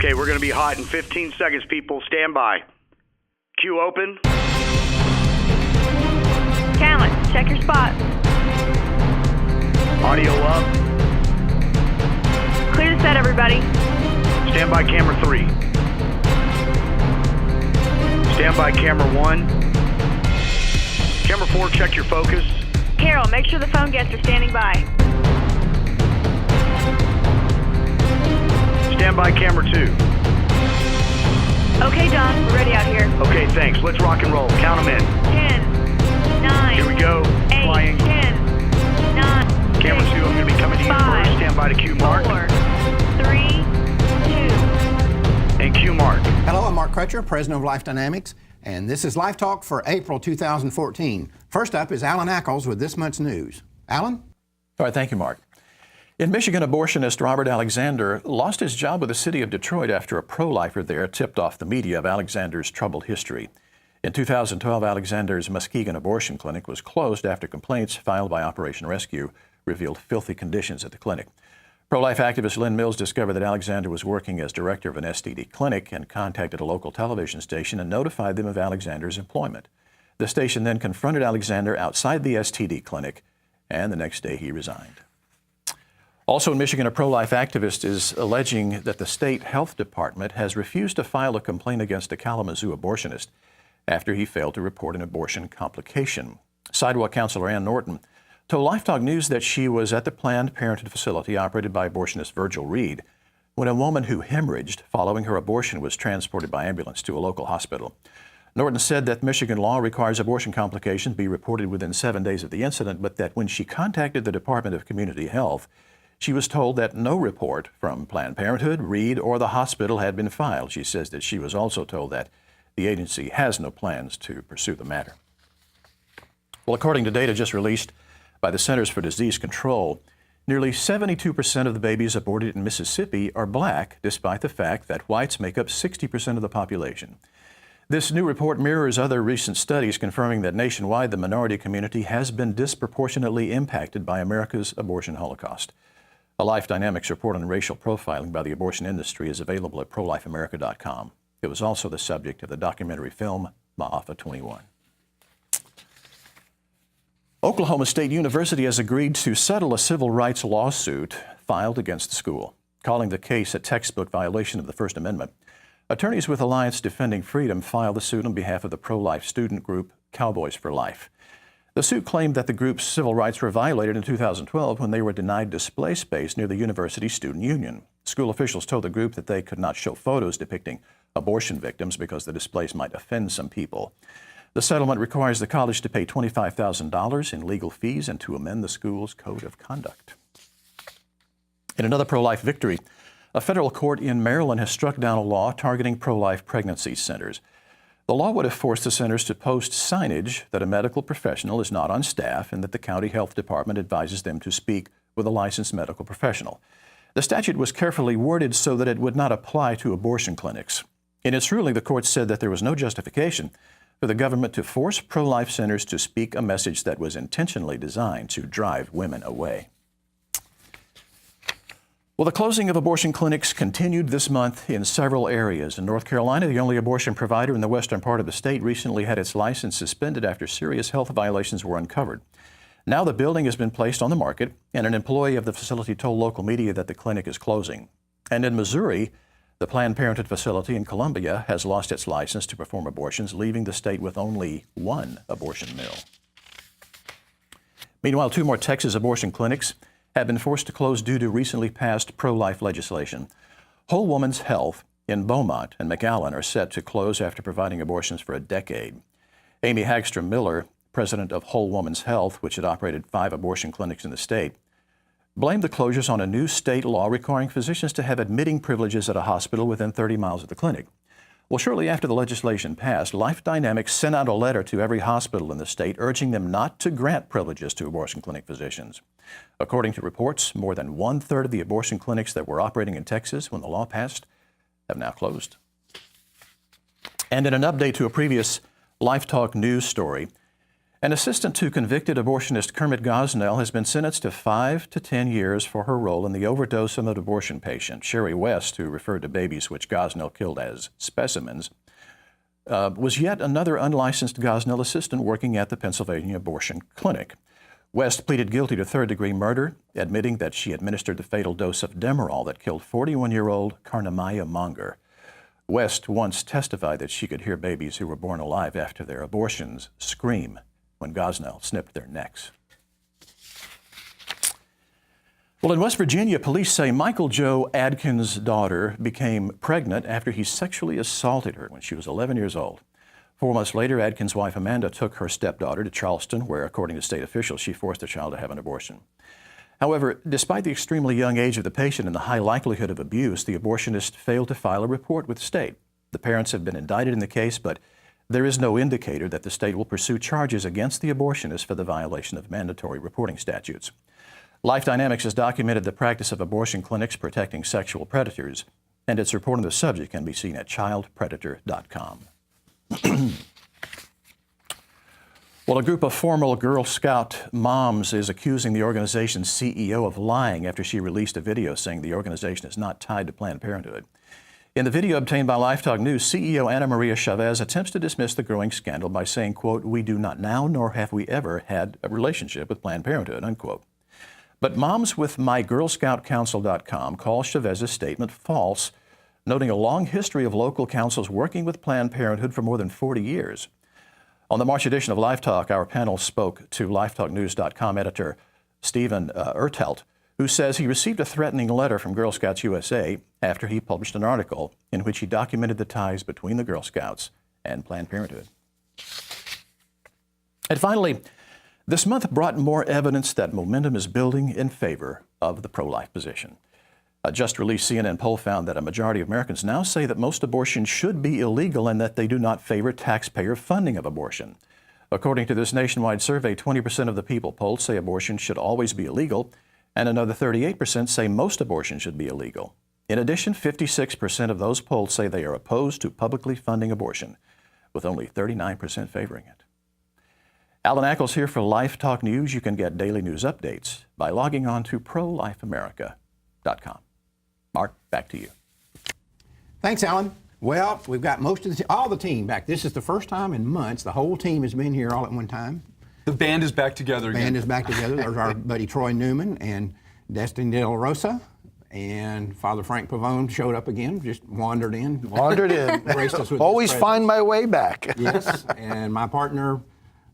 Okay, we're going to be hot in 15 seconds, people. Stand by. Queue open. Talent, check your spot. Audio up. Clear the set, everybody. Stand by camera 3. Stand by camera 1. Camera 4, check your focus. Carol, make sure the phone guests are standing by. Stand by camera 2. Okay, Don, we're ready out here. Okay, thanks. Let's rock and roll. Count them in. 10, 9, Here we go. 8, Flying. 10, 9, Camera 2, 6, I'm going to be coming to you 5, first. Stand by to cue mark. 4, 3, 2. And cue mark. Hello, I'm Mark Crutcher, President of Life Dynamics, and this is Life Talk for April 2014. First up is Alan Ackles with this month's news. Alan? All right, thank you, Mark. In Michigan, abortionist Robert Alexander lost his job with the city of Detroit after a pro-lifer there tipped off the media of Alexander's troubled history. In 2012, Alexander's Muskegon abortion clinic was closed after complaints filed by Operation Rescue revealed filthy conditions at the clinic. Pro-life activist Lynn Mills discovered that Alexander was working as director of an STD clinic and contacted a local television station and notified them of Alexander's employment. The station then confronted Alexander outside the STD clinic, and the next day he resigned. Also in Michigan, a pro-life activist is alleging that the state health department has refused to file a complaint against a Kalamazoo abortionist after he failed to report an abortion complication. Sidewalk Councilor Ann Norton told Life Talk News that she was at the Planned Parenthood facility operated by abortionist Virgil Reed when a woman who hemorrhaged following her abortion was transported by ambulance to a local hospital. Norton said that Michigan law requires abortion complications be reported within 7 days of the incident, but that when she contacted the Department of Community Health, she was told that no report from Planned Parenthood, Reed, or the hospital had been filed. She says that she was also told that the agency has no plans to pursue the matter. Well, according to data just released by the Centers for Disease Control, nearly 72% of the babies aborted in Mississippi are black, despite the fact that whites make up 60% of the population. This new report mirrors other recent studies confirming that nationwide the minority community has been disproportionately impacted by America's abortion holocaust. A Life Dynamics report on racial profiling by the abortion industry is available at prolifeamerica.com. It was also the subject of the documentary film Ma'afa 21. Oklahoma State University has agreed to settle a civil rights lawsuit filed against the school, calling the case a textbook violation of the First Amendment. Attorneys with Alliance Defending Freedom filed the suit on behalf of the pro-life student group Cowboys for Life. The suit claimed that the group's civil rights were violated in 2012 when they were denied display space near the university's student union. School officials told the group that they could not show photos depicting abortion victims because the displays might offend some people. The settlement requires the college to pay $25,000 in legal fees and to amend the school's code of conduct. In another pro-life victory, a federal court in Maryland has struck down a law targeting pro-life pregnancy centers. The law would have forced the centers to post signage that a medical professional is not on staff and that the county health department advises them to speak with a licensed medical professional. The statute was carefully worded so that it would not apply to abortion clinics. In its ruling, the court said that there was no justification for the government to force pro-life centers to speak a message that was intentionally designed to drive women away. Well, the closing of abortion clinics continued this month in several areas. In North Carolina, the only abortion provider in the western part of the state recently had its license suspended after serious health violations were uncovered. Now the building has been placed on the market, and an employee of the facility told local media that the clinic is closing. And in Missouri, the Planned Parenthood facility in Columbia has lost its license to perform abortions, leaving the state with only one abortion mill. Meanwhile, 2 more Texas abortion clinics have been forced to close due to recently passed pro-life legislation. Whole Woman's Health in Beaumont and McAllen are set to close after providing abortions for a decade. Amy Hagstrom Miller, president of Whole Woman's Health, which had operated 5 abortion clinics in the state, blamed the closures on a new state law requiring physicians to have admitting privileges at a hospital within 30 miles of the clinic. Well, shortly after the legislation passed, Life Dynamics sent out a letter to every hospital in the state urging them not to grant privileges to abortion clinic physicians. According to reports, more than 1/3 of the abortion clinics that were operating in Texas when the law passed have now closed. And in an update to a previous Life Talk news story, An assistant to convicted abortionist Kermit Gosnell has been sentenced to 5 to 10 years for her role in the overdose of an abortion patient. Sherry West, who referred to babies which Gosnell killed as specimens, was yet another unlicensed Gosnell assistant working at the Pennsylvania abortion clinic. West pleaded guilty to third-degree murder, admitting that she administered the fatal dose of Demerol that killed 41-year-old Karnamaya Monger. West once testified that she could hear babies who were born alive after their abortions scream when Gosnell snipped their necks. Well, in West Virginia, police say Michael Joe Adkins' daughter became pregnant after he sexually assaulted her when she was 11 years old. 4 months later, Adkins' wife Amanda took her stepdaughter to Charleston, where, according to state officials, she forced the child to have an abortion. However, despite the extremely young age of the patient and the high likelihood of abuse, the abortionist failed to file a report with the state. The parents have been indicted in the case, but there is no indicator that the state will pursue charges against the abortionist for the violation of mandatory reporting statutes. Life Dynamics has documented the practice of abortion clinics protecting sexual predators, and its report on the subject can be seen at childpredator.com. Well, a group of former Girl Scout moms is accusing the organization's CEO of lying after she released a video saying the organization is not tied to Planned Parenthood. In the video obtained by Lifetalk News, CEO Ana Maria Chavez attempts to dismiss the growing scandal by saying, quote, "We do not now nor have we ever had a relationship with Planned Parenthood," unquote. But moms with MyGirlScoutCouncil.com call Chavez's statement false, noting a long history of local councils working with Planned Parenthood for more than 40 years. On the March edition of Lifetalk, our panel spoke to LifeTalkNews.com editor Stephen Ertelt, who says he received a threatening letter from Girl Scouts USA after he published an article in which he documented the ties between the Girl Scouts and Planned Parenthood. And finally, this month brought more evidence that momentum is building in favor of the pro-life position. A just-released CNN poll found that a majority of Americans now say that most abortions should be illegal and that they do not favor taxpayer funding of abortion. According to this nationwide survey, 20% of the people polled say abortion should always be illegal, and another 38% say most abortions should be illegal. In addition, 56% of those polled say they are opposed to publicly funding abortion, with only 39% favoring it. Alan Ackles here for Life Talk News. You can get daily news updates by logging on to ProLifeAmerica.com. Mark, back to you. Thanks, Alan. Well, we've got all the team back. This is the first time in months the whole team has been here all at one time. The band is back together again. The band is back together. There's our buddy Troy Newman and Destiny DeLarRosa, and Father Frank Pavone showed up again, just wandered in. Graced us with Always his find my way back. Yes, and my partner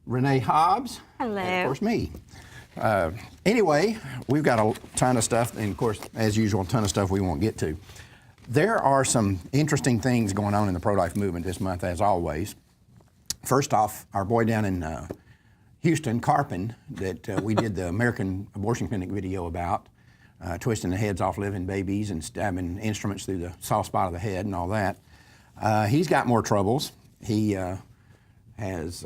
Renee Hobbs. Hello. And of course me. Anyway, we've got a ton of stuff, and of course, as usual, a ton of stuff we won't get to. There are some interesting things going on in the pro-life movement this month, as always. First off, our boy down in Houston, Carpin, that we did the American Abortion Clinic video about, twisting the heads off living babies and stabbing instruments through the soft spot of the head and all that. He's got more troubles. He has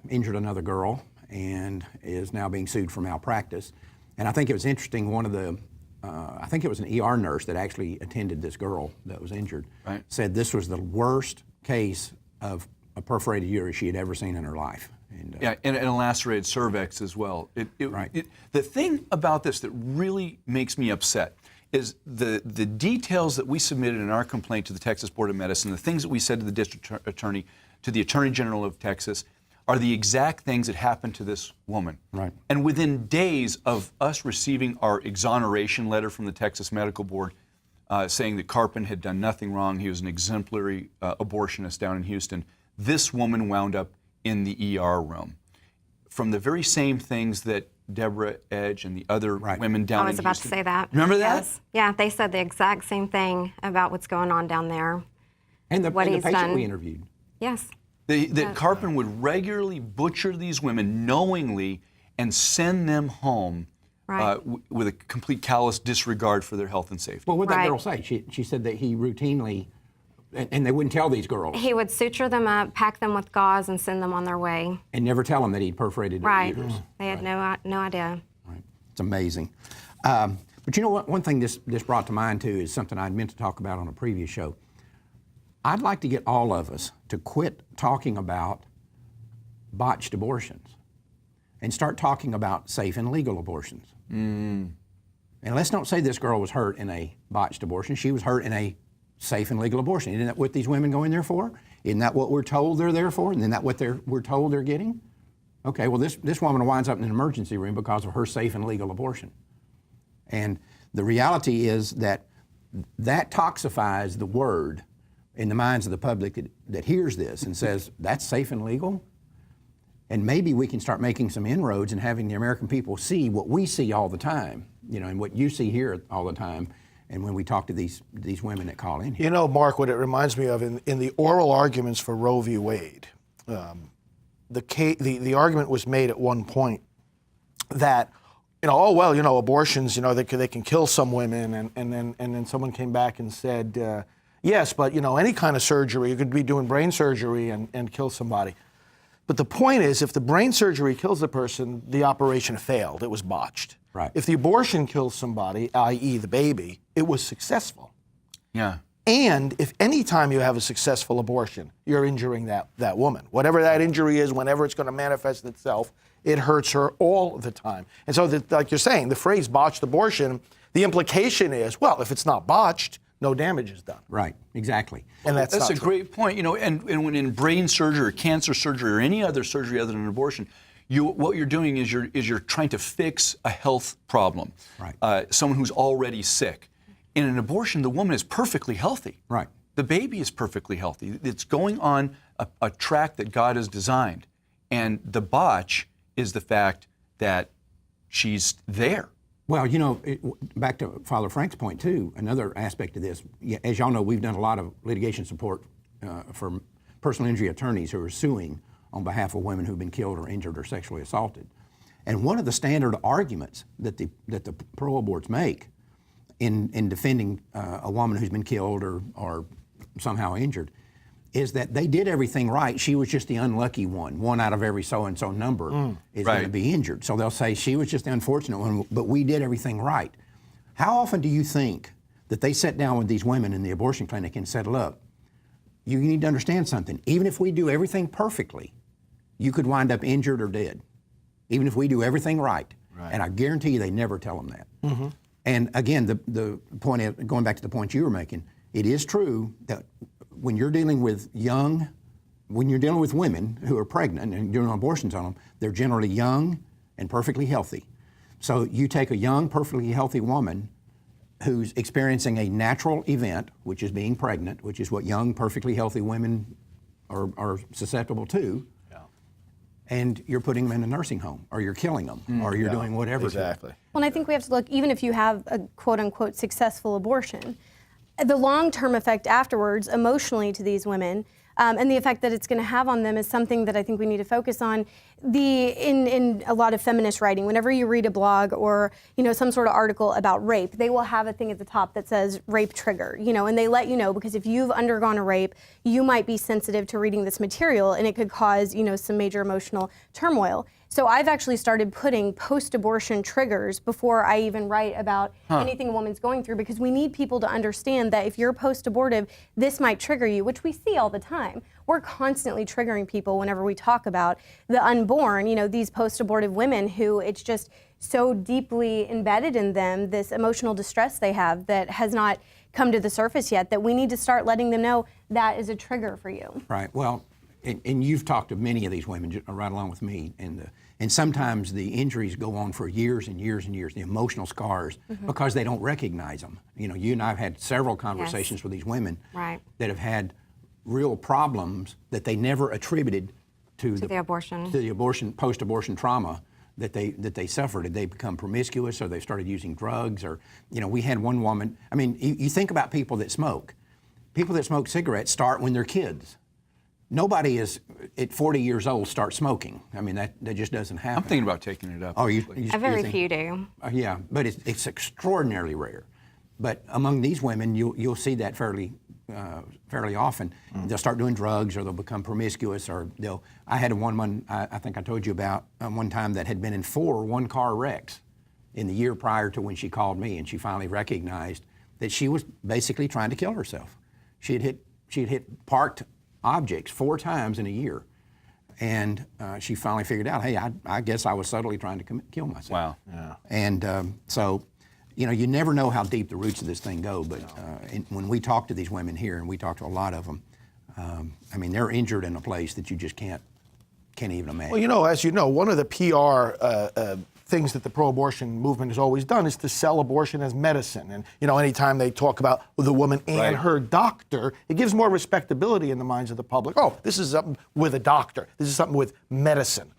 injured another girl and is now being sued for malpractice. And I think it was interesting, one of the, I think it was an ER nurse that actually attended this girl that was injured, right, said this was the worst case of a perforated uterus she had ever seen in her life. And, yeah, and a lacerated cervix as well. Right. The thing about this that really makes me upset is the details that we submitted in our complaint to the Texas Board of Medicine, the things that we said to the district attorney, to the Attorney General of Texas, are the exact things that happened to this woman. Right. And within days of us receiving our exoneration letter from the Texas Medical Board saying that Carpin had done nothing wrong, he was an exemplary abortionist down in Houston, this woman wound up in the ER room. From the very same things that Deborah Edge and the other women down in Houston. I was about to say that. Remember that? Yes. Yeah, they said the exact same thing about what's going on down there. And the what he's patient done. we interviewed. Yes. That Carpin would regularly butcher these women knowingly and send them home with a complete callous disregard for their health and safety. Well, what did that girl say? She said that he routinely, and they wouldn't tell these girls. He would suture them up, pack them with gauze, and send them on their way. And never tell them that he'd perforated their uterus. They had no idea. Right. It's amazing. But you know what? One thing this brought to mind, too, is something I'd meant to talk about on a previous show. I'd like to get all of us to quit talking about botched abortions. and start talking about safe and legal abortions. And let's not say this girl was hurt in a botched abortion. She was hurt in a safe and legal abortion. Isn't that what these women go in there for? Isn't that what we're told they're there for? Isn't that what we're told they're getting? Okay, well, this woman winds up in an emergency room because of her safe and legal abortion. And the reality is that toxifies the word in the minds of the public that hears this and says, that's safe and legal? And maybe we can start making some inroads and having the American people see what we see all the time, and what you see here all the time, and when we talk to these women that call in here. You know, Mark, what it reminds me of, in the oral arguments for Roe v. Wade, the argument was made at one point that, abortions, they can kill some women, and then someone came back and said, yes, but any kind of surgery, you could be doing brain surgery and kill somebody. But the point is, if the brain surgery kills the person, the operation failed. It was botched. Right. If the abortion kills somebody, i.e. the baby, it was successful. Yeah. And if any time you have a successful abortion, you're injuring that woman. Whatever that injury is, whenever it's going to manifest itself, it hurts her all the time. And so, like you're saying, the phrase botched abortion, the implication is, well, if it's not botched, no damage is done. Right, exactly. And that's a true. great point. And when in brain surgery or cancer surgery or any other surgery other than an abortion, what you're doing is you're trying to fix a health problem. Right. Someone who's already sick. In an abortion, the woman is perfectly healthy. Right. The baby is perfectly healthy. It's going on a track that God has designed. And the botch is the fact that she's there. Well, back to Father Frank's point too, another aspect of this, as y'all know, we've done a lot of litigation support for personal injury attorneys who are suing on behalf of women who've been killed or injured or sexually assaulted. And one of the standard arguments that the pro-aborts make in defending a woman who's been killed or somehow injured is that they did everything right. She was just the unlucky one out of every so-and-so number is going to be injured. So they'll say she was just the unfortunate one, but we did everything right. How often do you think that they sat down with these women in the abortion clinic and said, look, you need to understand something. Even if we do everything perfectly, you could wind up injured or dead, even if we do everything right. And I guarantee you they never tell them that. Mm-hmm. And again, the point, going back to the point you were making, it is true that when you're dealing with women who are pregnant and doing abortions on them, they're generally young and perfectly healthy. So you take a young, perfectly healthy woman who's experiencing a natural event, which is being pregnant, which is what young, perfectly healthy women are susceptible to, and you're putting them in a nursing home, or you're killing them, or you're doing whatever. Exactly. Well, and I think we have to look, even if you have a quote-unquote successful abortion, the long-term effect afterwards, emotionally to these women, and the effect that it's going to have on them is something that I think we need to focus on. In a lot of feminist writing, whenever you read a blog or some sort of article about rape, they will have a thing at the top that says rape trigger, and they let you know, because if you've undergone a rape, you might be sensitive to reading this material, and it could cause some major emotional turmoil. So I've actually started putting post-abortion triggers before I even write about anything a woman's going through, because we need people to understand that if you're post-abortive, this might trigger you, which we see all the time. We're constantly triggering people whenever we talk about the unborn, these post-abortive women who it's just so deeply embedded in them, this emotional distress they have that has not come to the surface yet, that we need to start letting them know that is a trigger for you. Right. Well, and you've talked to many of these women right along with me, and sometimes the injuries go on for years and years and years, the emotional scars, because they don't recognize them. You and I have had several conversations with these women that have had real problems that they never attributed to the abortion, post-abortion trauma that they suffered. They become promiscuous, or they started using drugs, or we had one woman. I mean, you think about people that smoke. People that smoke cigarettes start when they're kids. Nobody is at 40 years old start smoking. I mean, that just doesn't happen. I'm thinking about taking it up. Oh, Very few do. Yeah, but it's extraordinarily rare. But among these women, you'll see that fairly often. They'll start doing drugs, or they'll become promiscuous, or I had one I think I told you about one time that had been in 4 one-car wrecks in the year prior to when she called me, and she finally recognized that she was basically trying to kill herself. She had hit parked objects 4 times in a year. and she finally figured out, hey, I guess I was subtly trying to kill myself. Wow. Yeah. And so, you know, you never know how deep the roots of this thing go, but when we talk to these women here, and we talk to a lot of them, I mean, they're injured in a place that you just can't even imagine. Well, you know, as you know, one of the PR things that the pro-abortion movement has always done is to sell abortion as medicine. And, you know, anytime they talk about the woman and her doctor, it gives more respectability in the minds of the public. Oh, this is something with a doctor. This is something with medicine.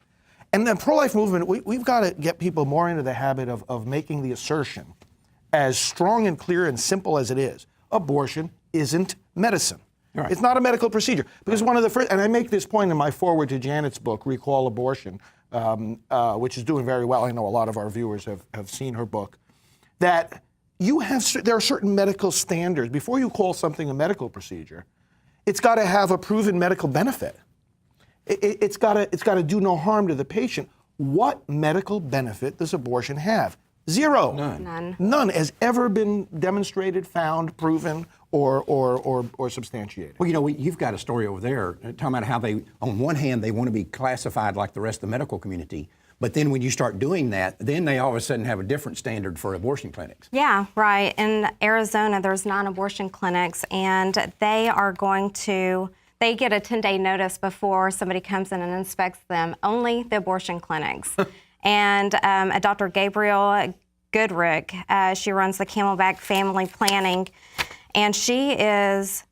And the pro-life movement, we've got to get people more into the habit of making the assertion, as strong and clear and simple as it is, abortion isn't medicine. Right. It's not a medical procedure. Because one of the first, and I make this point in my foreword to Janet's book, Recall Abortion, which is doing very well. I know a lot of our viewers have seen her book, that there are certain medical standards. Before you call something a medical procedure, it's got to have a proven medical benefit. It's got to do no harm to the patient. What medical benefit does abortion have? Zero. None has ever been demonstrated, found, proven, or substantiated. Well, you know, you've got a story over there talking about how they, on one hand, they want to be classified like the rest of the medical community, but then when you start doing that, then they all of a sudden have a different standard for abortion clinics. Yeah, right. In Arizona, there's 9 abortion clinics, and they get a 10-day notice before somebody comes in and inspects them, only the abortion clinics. And Dr. Gabriel Goodrick, she runs the Camelback Family Planning, and she's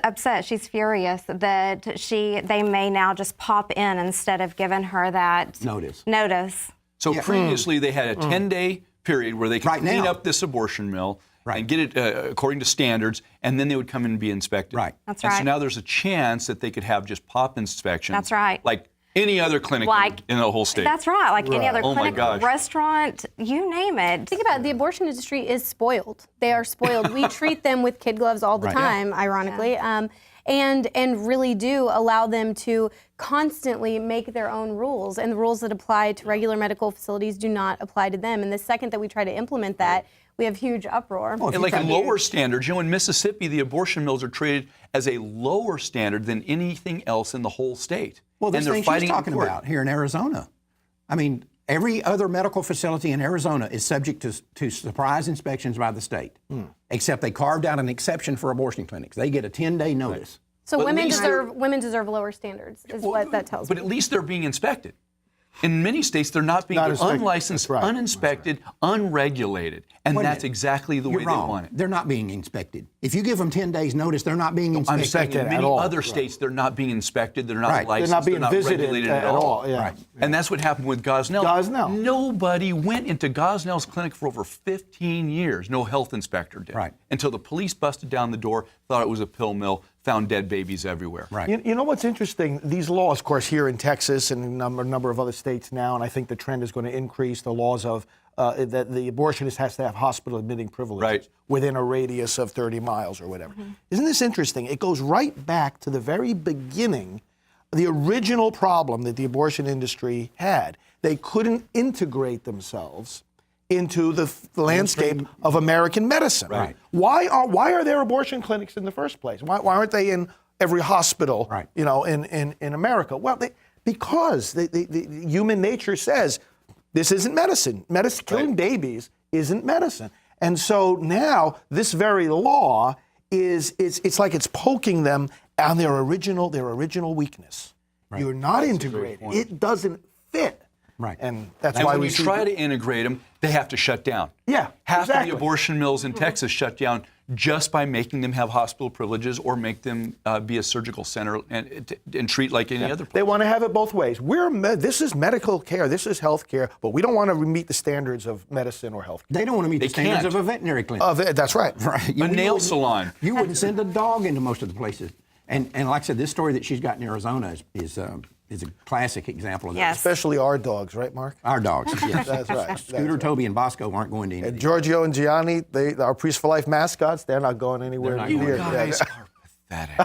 upset. She's furious that they may now just pop in instead of giving her that notice. So previously they had a 10-day period where they could clean up this abortion mill and get it according to standards, and then they would come in and be inspected. Right. That's right. So now there's a chance that they could have just pop inspections. That's right. Like any other clinic in the whole state. That's right. Like any other clinic, gosh. Restaurant, you name it. Think about it, the abortion industry is spoiled. They are spoiled. We treat them with kid gloves all the time, ironically, and really do allow them to constantly make their own rules, and the rules that apply to regular medical facilities do not apply to them. And the second that we try to implement that, we have huge uproar. And like in lower standards, you know, in Mississippi, the abortion mills are treated as a lower standard than anything else in the whole state. Well, this thing she's talking about here in Arizona. I mean, every other medical facility in Arizona is subject to surprise inspections by the state, except they carved out an exception for abortion clinics. They get a 10-day notice. So women deserve lower standards, is what that tells me. But at least they're being inspected. In many states, they're not being unlicensed, uninspected, unregulated. And that's exactly the way they want it. They're not being inspected. If you give them 10 days notice, they're not being inspected. In many other states, they're not being inspected, they're not licensed, they're not being visited regulated at all. And that's what happened with Gosnell. Nobody went into Gosnell's clinic for over 15 years. No health inspector did. Until the police busted down the door, thought it was a pill mill, found dead babies everywhere. You know what's interesting? These laws, of course, here in Texas and a number of other states now, and I think the trend is going to increase, the laws of that the abortionist has to have hospital admitting privileges within a radius of 30 miles or whatever. Isn't this interesting? It goes right back to the very beginning, the original problem that the abortion industry had. They couldn't integrate themselves into the landscape of American medicine. Why are there abortion clinics in the first place? Why aren't they in every hospital, you know, in America? Well, because the human nature says this isn't medicine. Killing babies isn't medicine. And so now this very law it's like it's poking them on their original weakness. You're not integrated. It doesn't fit. And that's why when you try to integrate them, they have to shut down. Half of the abortion mills in Texas shut down just by making them have hospital privileges or make them be a surgical center and treat like any other place. They want to have it both ways. This is medical care, this is health care, but we don't want to meet the standards of medicine or health care. They don't want to meet the standards of a veterinary clinic. That's right. A nail salon. You wouldn't send a dog into most of the places. And like I said, this story that she's got in Arizona is a classic example of that. Especially our dogs, right, Mark? Our dogs, yes. That's right. Scooter, Toby, and Bosco aren't going to any. And Giorgio and Gianni, our Priest for Life mascots, they're not going anywhere near. You guys are pathetic.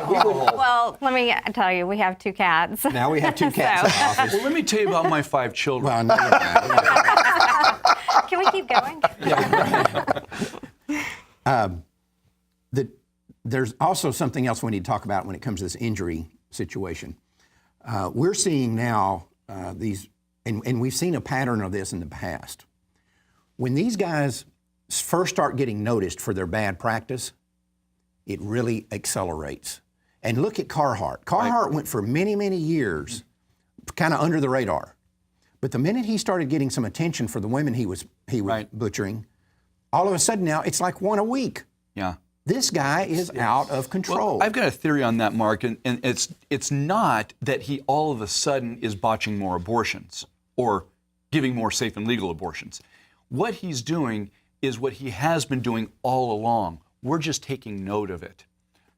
Well, let me tell you, we have 2 cats. Now we have 2 cats in the office. Well, let me tell you about my 5 children. Well, no, you're not. Can we keep going? There's also something else we need to talk about when it comes to this injury situation. We're seeing now these, and we've seen a pattern of this in the past. When these guys first start getting noticed for their bad practice, it really accelerates. And look at Carhart. Carhart went for many, many years kind of under the radar. But the minute he started getting some attention for the women he was butchering, all of a sudden now it's like one a week. Yeah. This guy is out of control. Well, I've got a theory on that, Mark, and it's not that he all of a sudden is botching more abortions or giving more safe and legal abortions. What he's doing is what he has been doing all along. We're just taking note of it.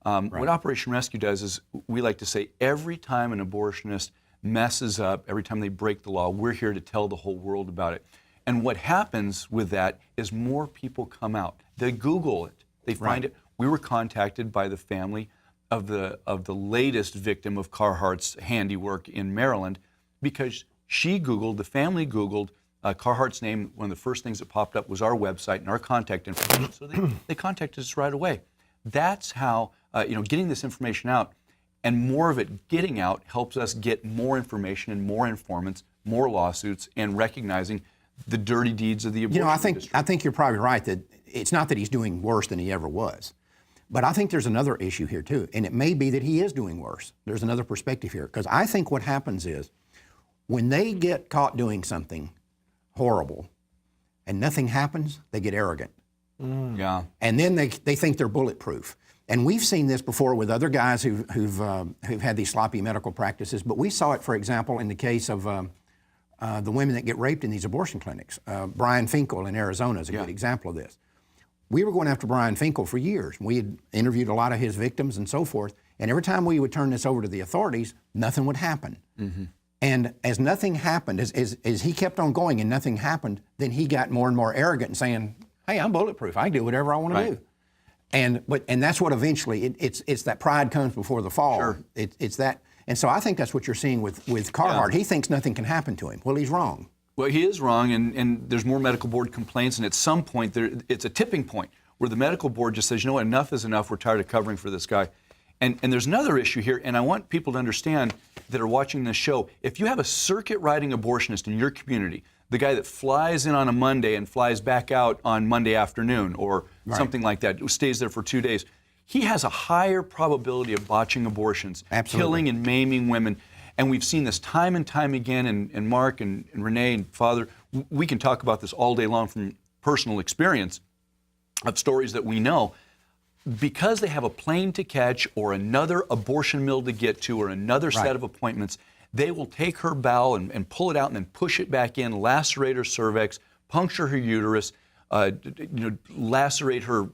What Operation Rescue does is, we like to say, every time an abortionist messes up, every time they break the law, we're here to tell the whole world about it. And what happens with that is more people come out. They Google it. They find it. We were contacted by the family of the latest victim of Carhart's handiwork in Maryland, because the family Googled Carhart's name. One of the first things that popped up was our website and our contact information. So they contacted us right away. That's how getting this information out, and more of it getting out, helps us get more information and more informants, more lawsuits, and recognizing the dirty deeds of the abortion industry. I think you're probably right that it's not that he's doing worse than he ever was. But I think there's another issue here too, and it may be that he is doing worse. There's another perspective here, because I think what happens is when they get caught doing something horrible and nothing happens, they get arrogant. Yeah. And then they think they're bulletproof. And we've seen this before with other guys who've had these sloppy medical practices, but we saw it, for example, in the case of the women that get raped in these abortion clinics. Brian Finkel in Arizona is a good example of this. We were going after Brian Finkel for years. We had interviewed a lot of his victims and so forth, and every time we would turn this over to the authorities, nothing would happen. Mm-hmm. And as nothing happened, as he kept on going and nothing happened, then he got more and more arrogant and saying, hey, I'm bulletproof. I can do whatever I want to do. And that's what eventually, it's that pride comes before the fall. Sure. It's that. And so I think that's what you're seeing with Carhart. He thinks nothing can happen to him. Well, he's wrong. Well, he is wrong, and there's more medical board complaints, and at some point, it's a tipping point where the medical board just says, you know what, enough is enough, we're tired of covering for this guy. And there's another issue here, and I want people to understand that are watching this show, if you have a circuit-riding abortionist in your community, the guy that flies in on a Monday and flies back out on Monday afternoon or something like that, stays there for 2 days, he has a higher probability of botching abortions, killing and maiming women. And we've seen this time and time again, and Mark and Renee and Father, we can talk about this all day long from personal experience of stories that we know. Because they have a plane to catch or another abortion mill to get to or another set of appointments, they will take her bowel and pull it out and then push it back in, lacerate her cervix, puncture her uterus, lacerate her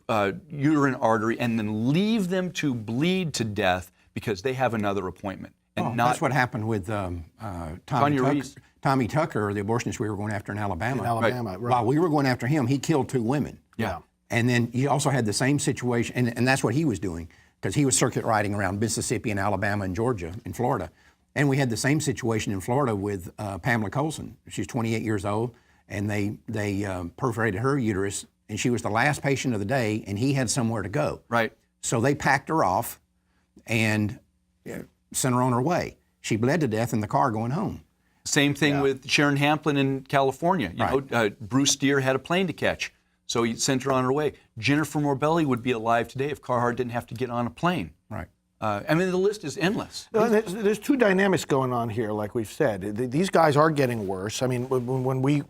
uterine artery, and then leave them to bleed to death because they have another appointment. And that's what happened with Tommy Tucker, the abortionist we were going after in Alabama. While we were going after him, he killed 2 women. Yeah. And then you also had the same situation, and that's what he was doing, because he was circuit riding around Mississippi and Alabama and Georgia and Florida. And we had the same situation in Florida with Pamela Colson. She's 28 years old, and they perforated her uterus, and she was the last patient of the day, and he had somewhere to go. Right. So they packed her off and sent her on her way. She bled to death in the car going home. Same thing with Sharon Hamplin in California. You know, Bruce Deere had a plane to catch, so he sent her on her way. Jennifer Morbelli would be alive today if Carhart didn't have to get on a plane. Right. I mean, the list is endless. There's 2 dynamics going on here, like we've said. These guys are getting worse. I mean, when we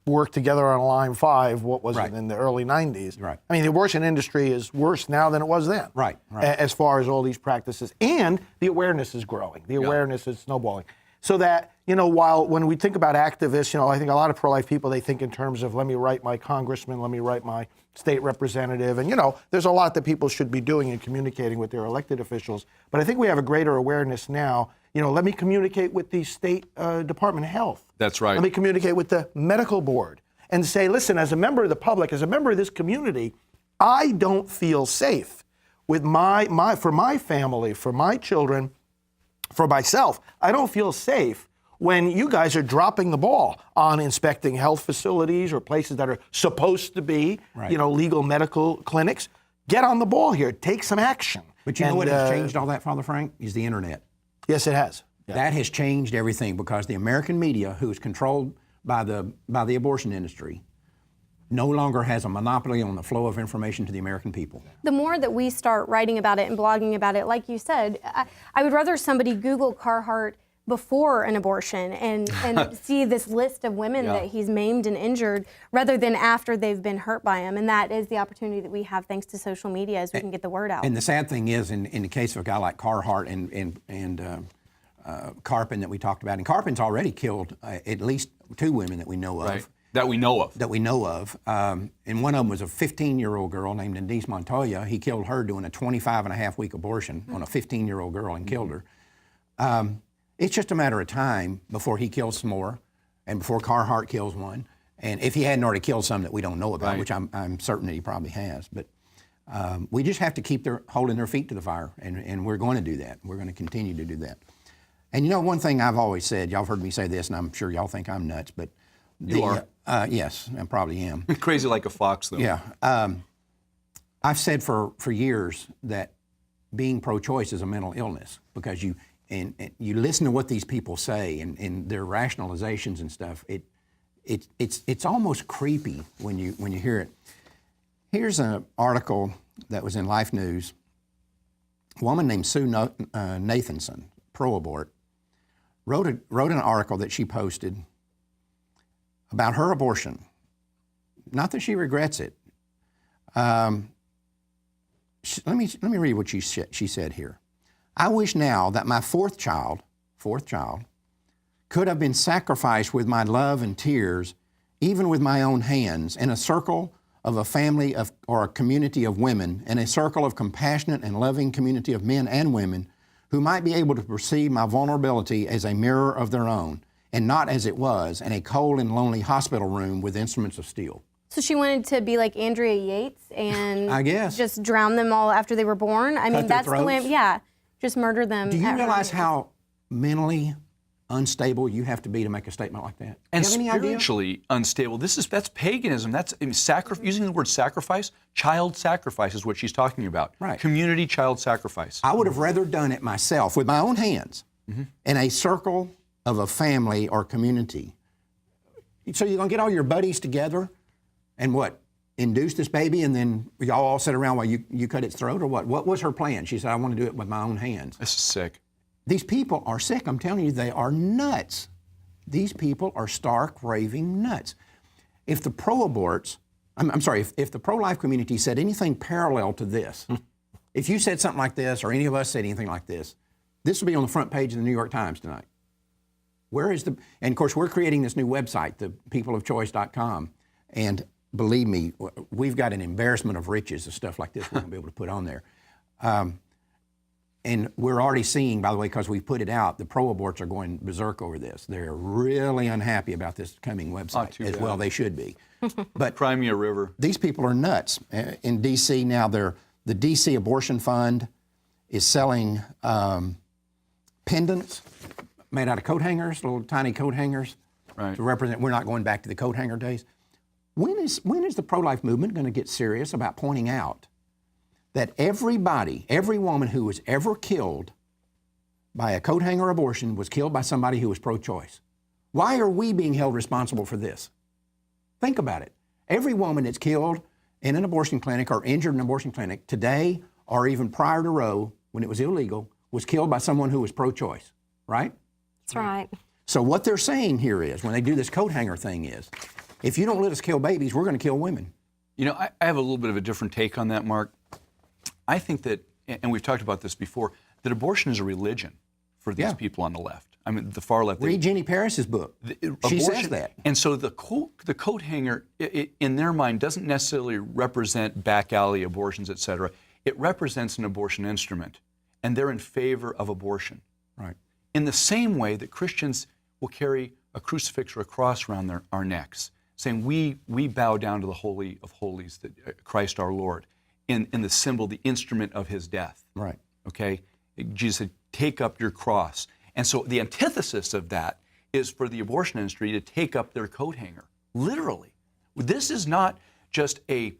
worked together on Line 5, what was it, in the early 90s? Right. I mean, the abortion industry is worse now than it was then. Right. As far as all these practices. And the awareness is growing. The awareness is snowballing. So that, when we think about activists, I think a lot of pro-life people, they think in terms of, let me write my congressman, let me write my state representative. And, there's a lot that people should be doing and communicating with their elected officials. But I think we have a greater awareness now. Let me communicate with the State Department of Health. That's right. Let me communicate with the medical board and say, listen, as a member of the public, as a member of this community, I don't feel safe with for my family, for my children, for myself. I don't feel safe when you guys are dropping the ball on inspecting health facilities or places that are supposed to be, legal medical clinics. Get on the ball here. Take some action. But you know what has changed all that, Father Frank, is the internet. Yes, it has. That has changed everything because the American media, who is controlled by the abortion industry, no longer has a monopoly on the flow of information to the American people. The more that we start writing about it and blogging about it, like you said, I would rather somebody Google Carhart before an abortion and see this list of women that he's maimed and injured rather than after they've been hurt by him. And that is the opportunity that we have thanks to social media as we can get the word out. And the sad thing is, in the case of a guy like Carhart and Carpin that we talked about, and Carpin's already killed at least 2 women that we know of. Right. That we know of. That we know of. And one of them was a 15-year-old girl named Denise Montoya. He killed her doing a 25-and-a-half-week abortion on a 15-year-old girl and killed her. It's just a matter of time before he kills some more and before Carhart kills one. And if he hadn't already killed some that we don't know about, which I'm certain that he probably has. But we just have to keep holding their feet to the fire, and we're going to do that. We're going to continue to do that. And you know, one thing I've always said, y'all have heard me say this, and I'm sure y'all think I'm nuts, but you are. Yes, I probably am. Crazy like a fox, though. Yeah. I've said for years that being pro-choice is a mental illness because you listen to what these people say and their rationalizations and stuff. It's almost creepy when you hear it. Here's an article that was in Life News. A woman named Sue Nathanson, pro-abort, wrote an article that she posted about her abortion. Not that she regrets it. Let me read what she said here. I wish now that my fourth child, could have been sacrificed with my love and tears, even with my own hands, in a circle of a family or a community of women, in a circle of compassionate and loving community of men and women who might be able to perceive my vulnerability as a mirror of their own, and not as it was, in a cold and lonely hospital room with instruments of steel. So she wanted to be like Andrea Yates and I guess just drown them all after they were born. I mean, that's the way, just murder them. Do you realize how mentally unstable you have to be to make a statement like that? And do you have any idea? spiritually unstable. That's paganism. That's using the word sacrifice. Child sacrifice is what she's talking about. Right. Community child sacrifice. I would have rather done it myself with my own hands in a circle of a family or community. So you're going to get all your buddies together and what? Induce this baby and then y'all all sit around while you cut its throat or what? What was her plan? She said, I want to do it with my own hands. This is sick. These people are sick. I'm telling you, they are nuts. These people are stark, raving nuts. If the pro-aborts, if the pro-life community said anything parallel to this, if you said something like this or any of us said anything like this would be on the front page of the New York Times tonight. And of course, we're creating this new website, the peopleofchoice.com, and believe me, we've got an embarrassment of riches of stuff like this we're going to be able to put on there. And we're already seeing, by the way, because we put it out, the pro-aborts are going berserk over this. They're really unhappy about this coming website, as well they should be. But Crimea River. These people are nuts. In D.C. now, the D.C. Abortion Fund is selling pendants made out of coat hangers, little tiny coat hangers, to represent, we're not going back to the coat hanger days. When is the pro-life movement going to get serious about pointing out that every woman who was ever killed by a coat hanger abortion was killed by somebody who was pro-choice? Why are we being held responsible for this? Think about it. Every woman that's killed in an abortion clinic or injured in an abortion clinic today or even prior to Roe, when it was illegal, was killed by someone who was pro-choice, right? That's right. So what they're saying here is, when they do this coat hanger thing is, if you don't let us kill babies, we're going to kill women. You know, I have a little bit of a different take on that, Mark. I think that, and we've talked about this before, that abortion is a religion for these people on the left. I mean, the far left. Read Jenny Paris's book. She says that. And so the coat hanger, in their mind, doesn't necessarily represent back alley abortions, et cetera. It represents an abortion instrument, and they're in favor of abortion. Right. In the same way that Christians will carry a crucifix or a cross around our necks, saying we bow down to the Holy of Holies, that Christ our Lord, in the symbol, the instrument of his death. Right. Okay? Jesus said, take up your cross. And so the antithesis of that is for the abortion industry to take up their coat hanger, literally. This is not just a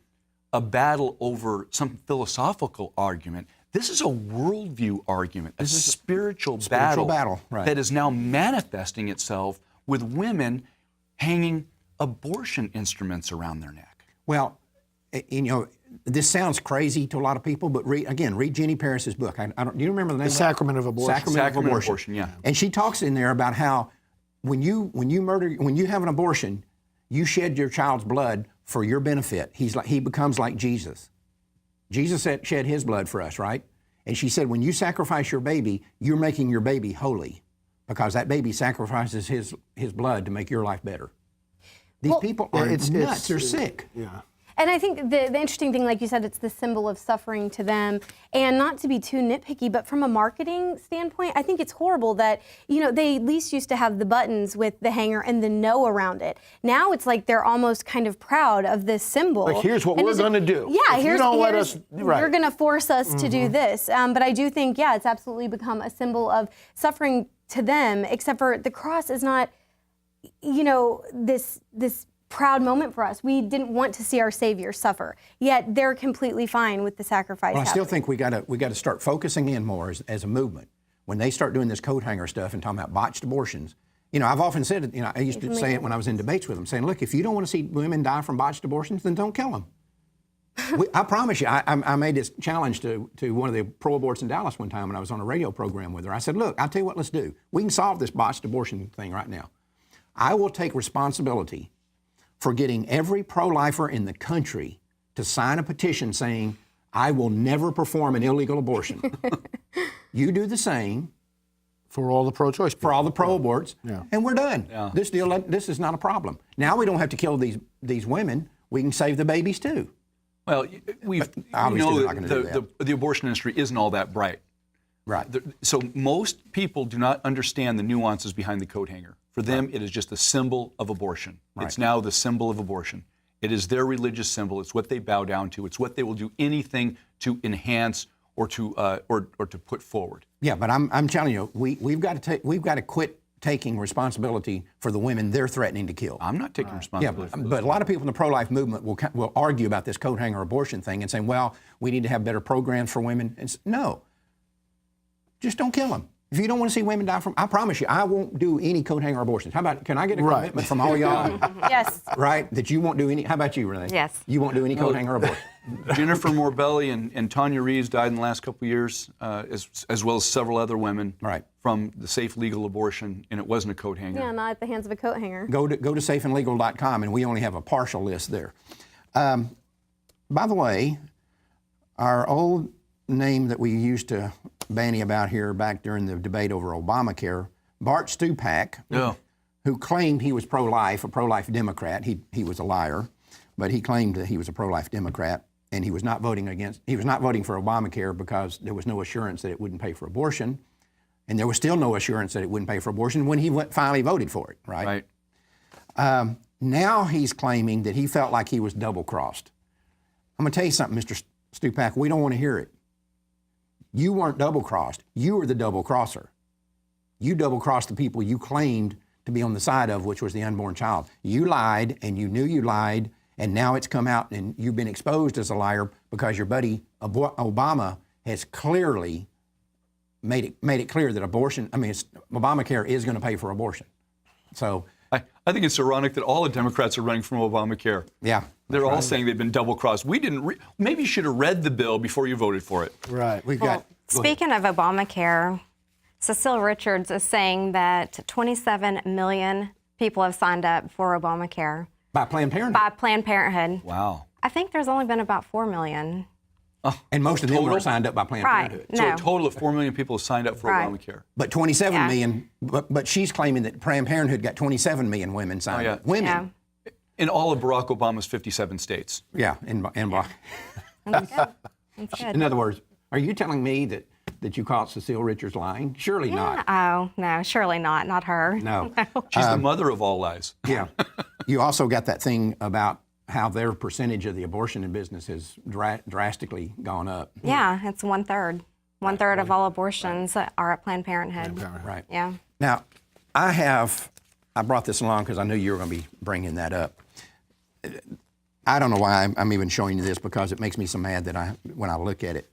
battle over some philosophical argument. This is a worldview argument, a spiritual battle, right. that is now manifesting itself with women hanging abortion instruments around their neck. Well, you know, this sounds crazy to a lot of people, but read Jenny Paris's book. I don't. Do you remember the name? The Sacrament of Abortion. Sacrament of Abortion. Yeah. And she talks in there about how when you have an abortion, you shed your child's blood for your benefit. He becomes like Jesus. Jesus shed his blood for us, right? And she said, when you sacrifice your baby, you're making your baby holy, because that baby sacrifices his blood to make your life better. These people are nuts. They're sick. Yeah. And I think the interesting thing, like you said, it's the symbol of suffering to them. And not to be too nitpicky, but from a marketing standpoint, I think it's horrible that, you know, they at least used to have the buttons with the hanger and the no around it. Now it's like they're almost kind of proud of this symbol. Like, here's what we're going to do. Yeah, if you don't let us, right. You're going to force us to do this. But I do think, yeah, it's absolutely become a symbol of suffering to them, except for the cross is not, you know, this proud moment for us. We didn't want to see our Savior suffer, yet they're completely fine with the sacrifice. Well, I still think we got to start focusing in more as a movement. When they start doing this coat hanger stuff and talking about botched abortions, you know, I've often said, you know, I used to say it when I was in debates with them, saying, look, if you don't want to see women die from botched abortions, then don't kill them. I promise you, I made this challenge to one of the pro-aborts in Dallas one time when I was on a radio program with her. I said, look, I'll tell you what, let's do. We can solve this botched abortion thing right now. I will take responsibility for getting every pro-lifer in the country to sign a petition saying, I will never perform an illegal abortion. You do the same. For all the pro-choice people. For all the pro-aborts, and we're done. Yeah. This is not a problem. Now we don't have to kill these women. We can save the babies too. Well, we obviously know they're not gonna do that. the abortion industry isn't all that bright. Right. So most people do not understand the nuances behind the coat hanger. For them, it is just a symbol of abortion. Right. It's now the symbol of abortion. It is their religious symbol. It's what they bow down to. It's what they will do anything to enhance or to put forward. Yeah, but I'm telling you, we've got to quit taking responsibility for the women they're threatening to kill. I'm not taking responsibility for but a lot of people in the pro-life movement will argue about this coat hanger abortion thing and saying, well, we need to have better programs for women. No, just don't kill them. If you don't want to see women die from, I promise you, I won't do any coat hanger abortions. How about, can I get a commitment from all y'all? Yes. Right, that you won't do any, how about you, Renee? Yes. You won't do any coat hanger abortions. Jennifer Morbelli and Tanya Reeves died in the last couple of years, as well as several other women from the safe legal abortion, and it wasn't a coat hanger. Yeah, not at the hands of a coat hanger. Go to safeandlegal.com, and we only have a partial list there. By the way, our old name that we used to bandy about here back during the debate over Obamacare, Bart Stupak, who claimed he was pro-life, a pro-life Democrat. He was a liar, but he claimed that he was a pro-life Democrat, and he was not voting for Obamacare because there was no assurance that it wouldn't pay for abortion, and there was still no assurance that it wouldn't pay for abortion when he finally voted for it, right? Now he's claiming that he felt like he was double-crossed. I'm going to tell you something, Mr. Stupak, we don't want to hear it. You weren't double-crossed. You were the double-crosser. You double-crossed the people you claimed to be on the side of, which was the unborn child. You lied, and you knew you lied, and now it's come out, and you've been exposed as a liar because your buddy Obama has clearly made it clear that Obamacare is going to pay for abortion. So I think it's ironic that all the Democrats are running from Obamacare. Yeah. They're all saying they've been double-crossed. We didn't. Maybe you should have read the bill before you voted for it. Right. Speaking of Obamacare, Cecile Richards is saying that 27 million people have signed up for Obamacare. By Planned Parenthood? By Planned Parenthood. Wow. I think there's only been about 4 million. And most of them were signed up by Planned Parenthood. So a total of 4 million people have signed up for Obamacare. But 27 million, but she's claiming that Planned Parenthood got 27 million women signed up. Women. Yeah. In all of Barack Obama's 57 states. Yeah, in Barack. That's good. That's good. In other words, are you telling me that you caught Cecile Richards lying? Surely not. Oh, no, surely not. Not her. No. She's the mother of all lies. Yeah. You also got that thing about how their percentage of the abortion in business has drastically gone up. Yeah, it's 1/3. 1/3 of all abortions are at Planned Parenthood. Right. Yeah. Now, I brought this along because I knew you were going to be bringing that up. I don't know why I'm even showing you this because it makes me so mad that when I look at it.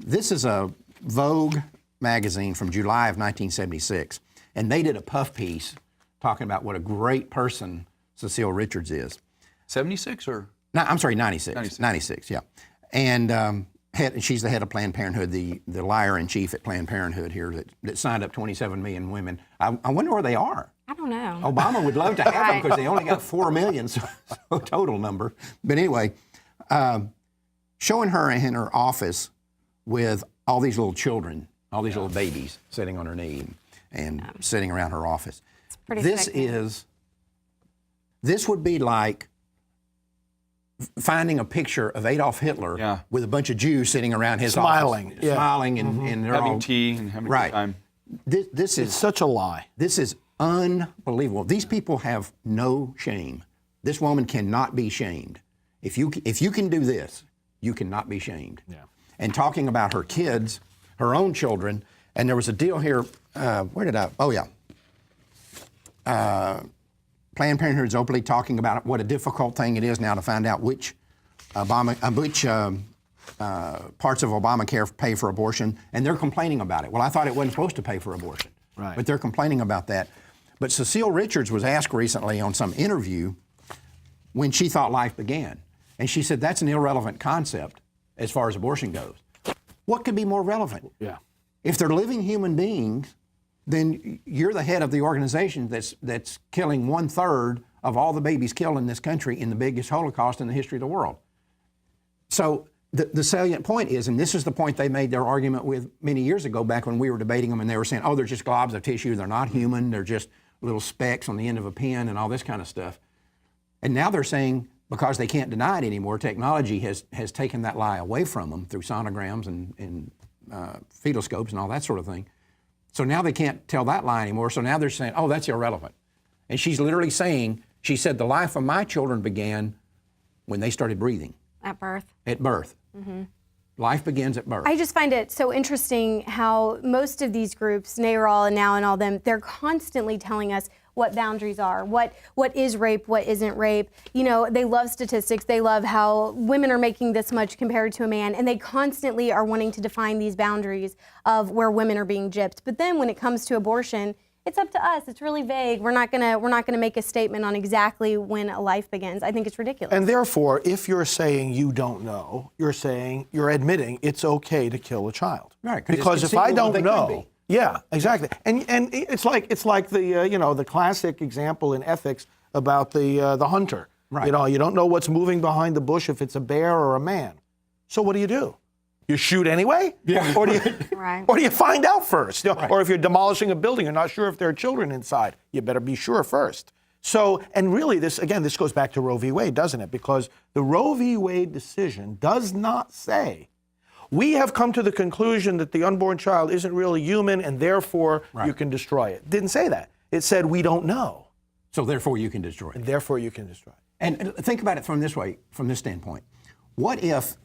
This is a Vogue magazine from July of 1976, and they did a puff piece talking about what a great person Cecile Richards is. 76 or? No, I'm sorry, 96. 96, yeah. And she's the head of Planned Parenthood, the liar-in-chief at Planned Parenthood here that signed up 27 million women. I wonder where they are. I don't know. Obama would love to have them because they only got 4 million, so total number. But anyway, showing her in her office with all these little children, all these little babies sitting on her knee and sitting around her office. It's pretty This sickening. This would be like finding a picture of Adolf Hitler with a bunch of Jews sitting around his Smiling. office, smiling, and they're Having all tea and having a good time. This is It's such a lie. This is unbelievable. These people have no shame. This woman cannot be shamed. If you can do this, you cannot be shamed. Yeah. And talking about her kids, her own children, and there was a deal here. Where did I? Oh yeah. Planned Parenthood is openly talking about what a difficult thing it is now to find out which parts of Obamacare pay for abortion, and they're complaining about it. Well, I thought it wasn't supposed to pay for abortion, right. But they're complaining about that. But Cecile Richards was asked recently on some interview when she thought life began, and she said that's an irrelevant concept as far as abortion goes. What could be more relevant? Yeah. If they're living human beings, then you're the head of the organization that's killing 1/3 of all the babies killed in this country in the biggest Holocaust in the history of the world. So the salient point is, and this is the point they made their argument with many years ago back when we were debating them and they were saying, oh, they're just globs of tissue, they're not human, they're just little specks on the end of a pen and all this kind of stuff. And now they're saying, because they can't deny it anymore, technology has taken that lie away from them through sonograms and fetal scopes and all that sort of thing. So now they can't tell that lie anymore. So now they're saying, oh, that's irrelevant. And she's literally saying, she said, the life of my children began when they started breathing. At birth. At birth. Mm-hmm. Life begins at birth. I just find it so interesting how most of these groups, NARAL and Now and all them, they're constantly telling us what boundaries are, what is rape, what isn't rape. You know, they love statistics. They love how women are making this much compared to a man, and they constantly are wanting to define these boundaries of where women are being gypped. But then when it comes to abortion, it's up to us. It's really vague. We're not gonna make a statement on exactly when a life begins. I think it's ridiculous. And therefore, if you're saying you don't know, you're admitting it's okay to kill a child. Right. Because if I don't know, yeah, exactly. And it's like the the classic example in ethics about the hunter. Right. You know, you don't know what's moving behind the bush if it's a bear or a man. So what do? You shoot anyway? Yeah. Or do you, Right. or do you find out first? You know, Right. Or if you're demolishing a building, you're not sure if there are children inside. You better be sure first. So, and really this goes back to Roe v. Wade, doesn't it? Because the Roe v. Wade decision does not say, we have come to the conclusion that the unborn child isn't really human and therefore you can destroy it. It didn't say that. It said, we don't know. So therefore you can destroy it. And therefore you can destroy it. And think about it from this standpoint. What if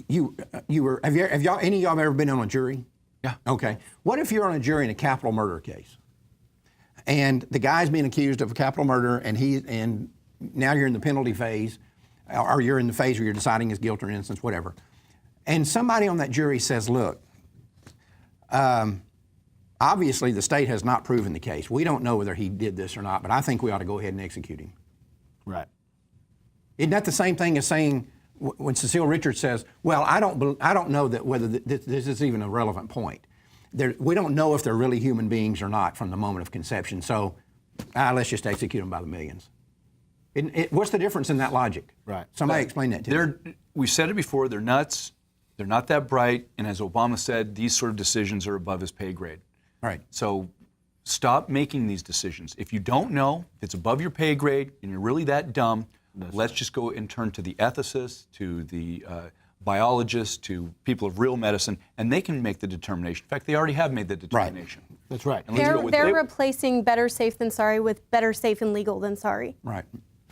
you were, have y'all, any of y'all ever been on a jury? Yeah. Okay. What if you're on a jury in a capital murder case? And the guy's being accused of a capital murder and now you're in the penalty phase, or you're in the phase where you're deciding his guilt or innocence, whatever. And somebody on that jury says, look, obviously the state has not proven the case. We don't know whether he did this or not, but I think we ought to go ahead and execute him. Right. Isn't that the same thing as saying, when Cecile Richards says, well, I don't know that whether this is even a relevant point. We don't know if they're really human beings or not from the moment of conception, so let's just execute them by the millions. What's the difference in that logic? Right. Somebody explain that to me. We said it before, they're nuts, they're not that bright, and as Obama said, these sort of decisions are above his pay grade. Right. So stop making these decisions. If you don't know, if it's above your pay grade and you're really that dumb, let's just go and turn to the ethicists, to the biologists, to people of real medicine, and they can make the determination. In fact, they already have made the determination. Right. That's right. And let's go with They're it. replacing better safe than sorry with better safe and legal than sorry. Right.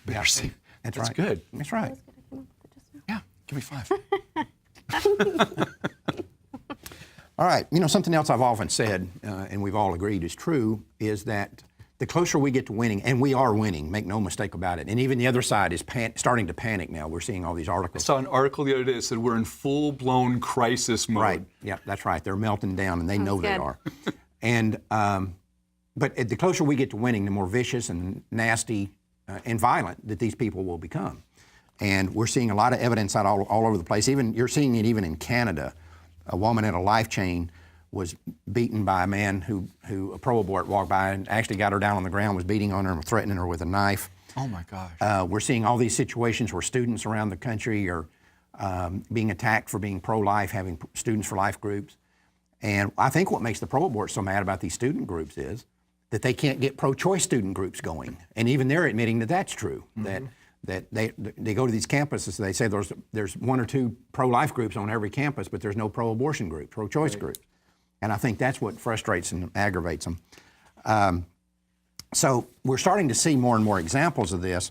Better safe. That's That's right. good. That's right. Yeah, give me 5. All right. You know, something else I've often said, and we've all agreed is true, is that the closer we get to winning, and we are winning, make no mistake about it, and even the other side is starting to panic now. We're seeing all these I articles. saw an article the other day that said we're in full-blown crisis mode. Right, yeah, that's right. They're melting down, and they know they good. are. And but the closer we get to winning, the more vicious and nasty and violent that these people will become. And we're seeing a lot of evidence out all over the place. Even you're seeing it even in Canada. A woman at a life chain was beaten by a man who a pro-abort walked by and actually got her down on the ground, was beating on her and threatening her with a knife. Oh my gosh. We're seeing all these situations where students around the country are being attacked for being pro-life, having Students for Life groups. And I think what makes the pro-abort so mad about these student groups is that they can't get pro-choice student groups going. And even they're admitting that that's true, that they go to these campuses, they say there's 1 or 2 pro-life groups on every campus, but there's no pro-abortion group, pro-choice groups. And I think that's what frustrates and aggravates them. So we're starting to see more and more examples of this.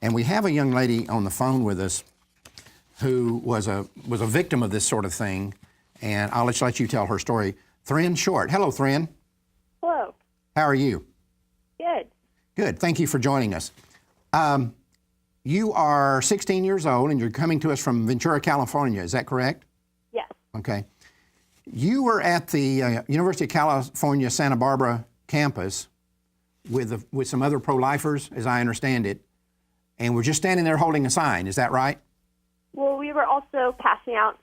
And we have a young lady on the phone with us who was a victim of this sort of thing. And I'll just let you tell her story. Thren Short. Hello, Thren. Hello. How are you? Good. Good. Thank you for joining us. You are 16 years old and you're coming to us from Ventura, California. Is that correct? Yes. Okay. You were at the University of California, Santa Barbara campus with some other pro-lifers, as I understand it, and we're just standing there holding a sign. Is that right? Well, we were also passing out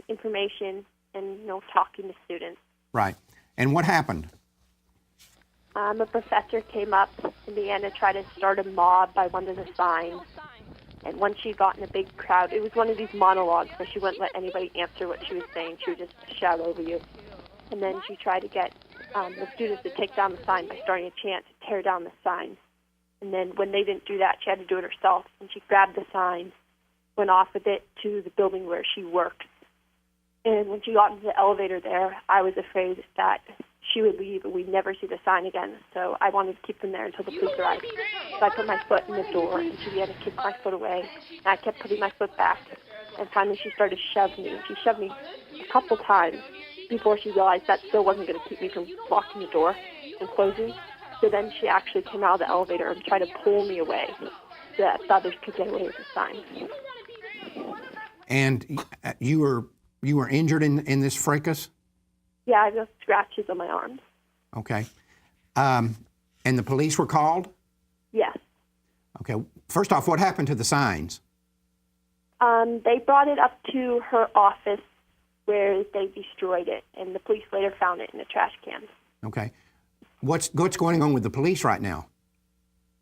information and talking to students. Right. And what happened? A professor came up and began to try to start a mob by one of the signs. And once she got in a big crowd, it was one of these monologues where she wouldn't let anybody answer what she was saying. She would just shout over you. And then she tried to get the students to take down the sign by starting a chant to tear down the sign. And then when they didn't do that, she had to do it herself. And she grabbed the sign, went off with it to the building where she worked. And when she got into the elevator there, I was afraid that she would leave and we'd never see the sign again. So I wanted to keep them there until the police arrived. So I put my foot in the door and she began to kick my foot away. And I kept putting my foot back. And finally she started to shove me. She shoved me a couple times before she realized that still wasn't going to keep me from locking the door and closing. So then she actually came out of the elevator and tried to pull me away so that others could get away with the sign. And you were injured in this fracas? Yeah, I have scratches on my arms. Okay. And the police were called? Yes. Okay. First off, what happened to the signs? They brought it up to her office where they destroyed it, and the police later found it in a trash can. Okay. What's going on with the police right now?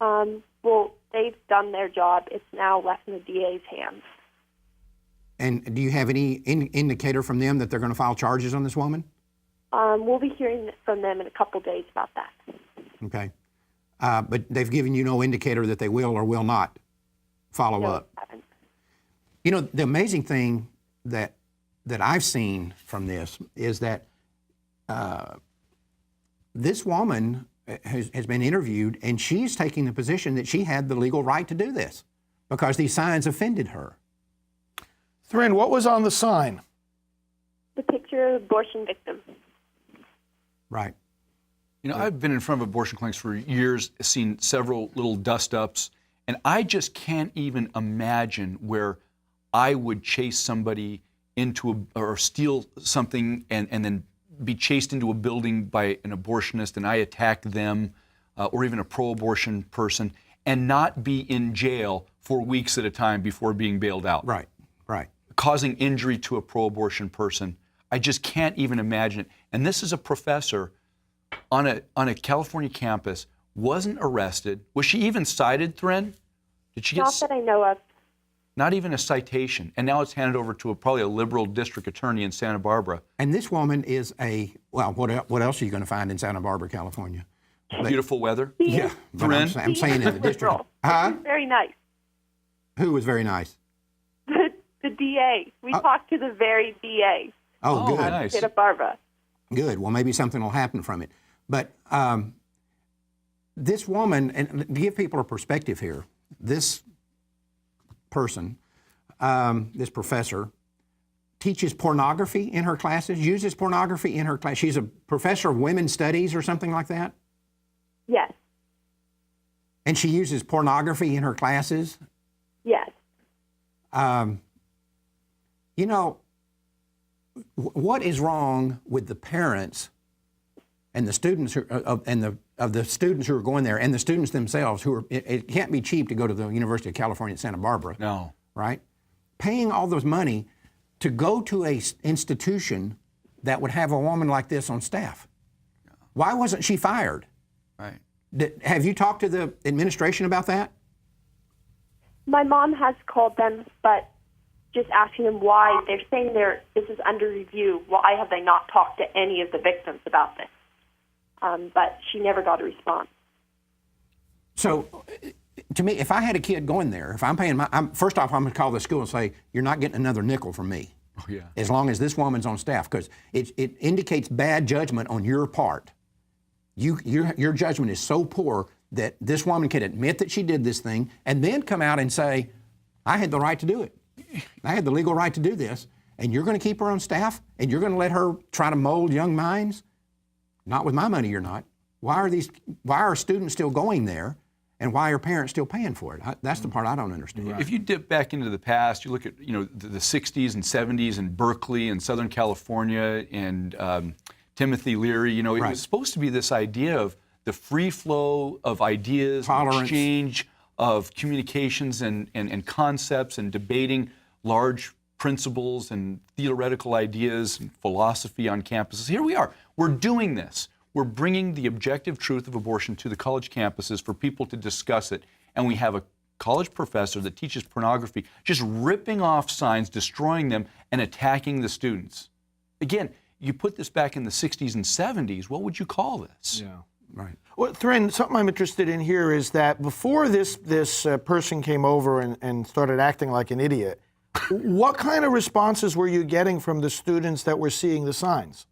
Well, they've done their job. It's now left in the DA's hands. And do you have any indicator from them that they're going to file charges on this woman? We'll be hearing from them in a couple days about that. Okay. But they've given you no indicator that they will or will not follow up. I haven't. You know, the amazing thing that I've seen from this is that this woman has been interviewed, and she's taking the position that she had the legal right to do this because these signs offended her. Thren, what was on the sign? The picture of abortion victim. Right. You know, I've been in front of abortion clinics for years, seen several little dust-ups, and I just can't even imagine where I would chase somebody into or steal something and then be chased into a building by an abortionist and I attack them or even a pro-abortion person and not be in jail for weeks at a time before being bailed out. Right, right. Causing injury to a pro-abortion person. I just can't even imagine it. And this is a professor on a California campus, wasn't arrested. Was she even cited, Thren? Did she get? Not that I know of. Not even a citation. And now it's handed over to probably a liberal district attorney in Santa Barbara. And this woman is what else are you going to find in Santa Barbara, California? Beautiful weather. Yeah, but Thren? I'm saying in the district. Huh? Very nice. Who was very nice? The DA. We talked to the very DA. Oh, good. Nice. Santa Barbara. Good. Well, maybe something will happen from it. But this woman, and to give people a perspective here, this person, this professor, teaches pornography in her classes, uses pornography in her class. She's a professor of women's studies or something like that? Yes. And she uses pornography in her classes? Yes. You know, what is wrong with the parents and the students of the students who are going there, and the students themselves who are? It can't be cheap to go to the University of California at Santa Barbara. No. Right? Paying all those money to go to a institution that would have a woman like this on staff. Why wasn't she fired? Right. Have you talked to the administration about that? My mom has called them, but just asking them why. They're saying this is under review. Why have they not talked to any of the victims about this? But she never got a response. So, to me, if I had a kid going there, if I'm paying first off, I'm going to call the school and say, you're not getting another nickel from me. Oh, yeah. As long as this woman's on staff, because it indicates bad judgment on your part. Your judgment is so poor that this woman can admit that she did this thing and then come out and say, I had the right to do it. I had the legal right to do this, and you're going to keep her on staff, and you're going to let her try to mold young minds? Not with my money, you're not. Why are students still going there, and why are parents still paying for it? That's the part I don't understand. If you dip back into the past, you look at the 60s and 70s in Berkeley and Southern California and Timothy Leary. It was supposed to be this idea of the free flow of ideas, tolerance, exchange of communications and concepts, and debating large principles and theoretical ideas and philosophy on campuses. Here we are. We're doing this. We're bringing the objective truth of abortion to the college campuses for people to discuss it. And we have a college professor that teaches pornography just ripping off signs, destroying them, and attacking the students. Again, you put this back in the 60s and 70s, what would you call this? Yeah. Right. Well, Thrin, something I'm interested in here is that before this person came over and started acting like an idiot, what kind of responses were you getting from the students that were seeing the signs?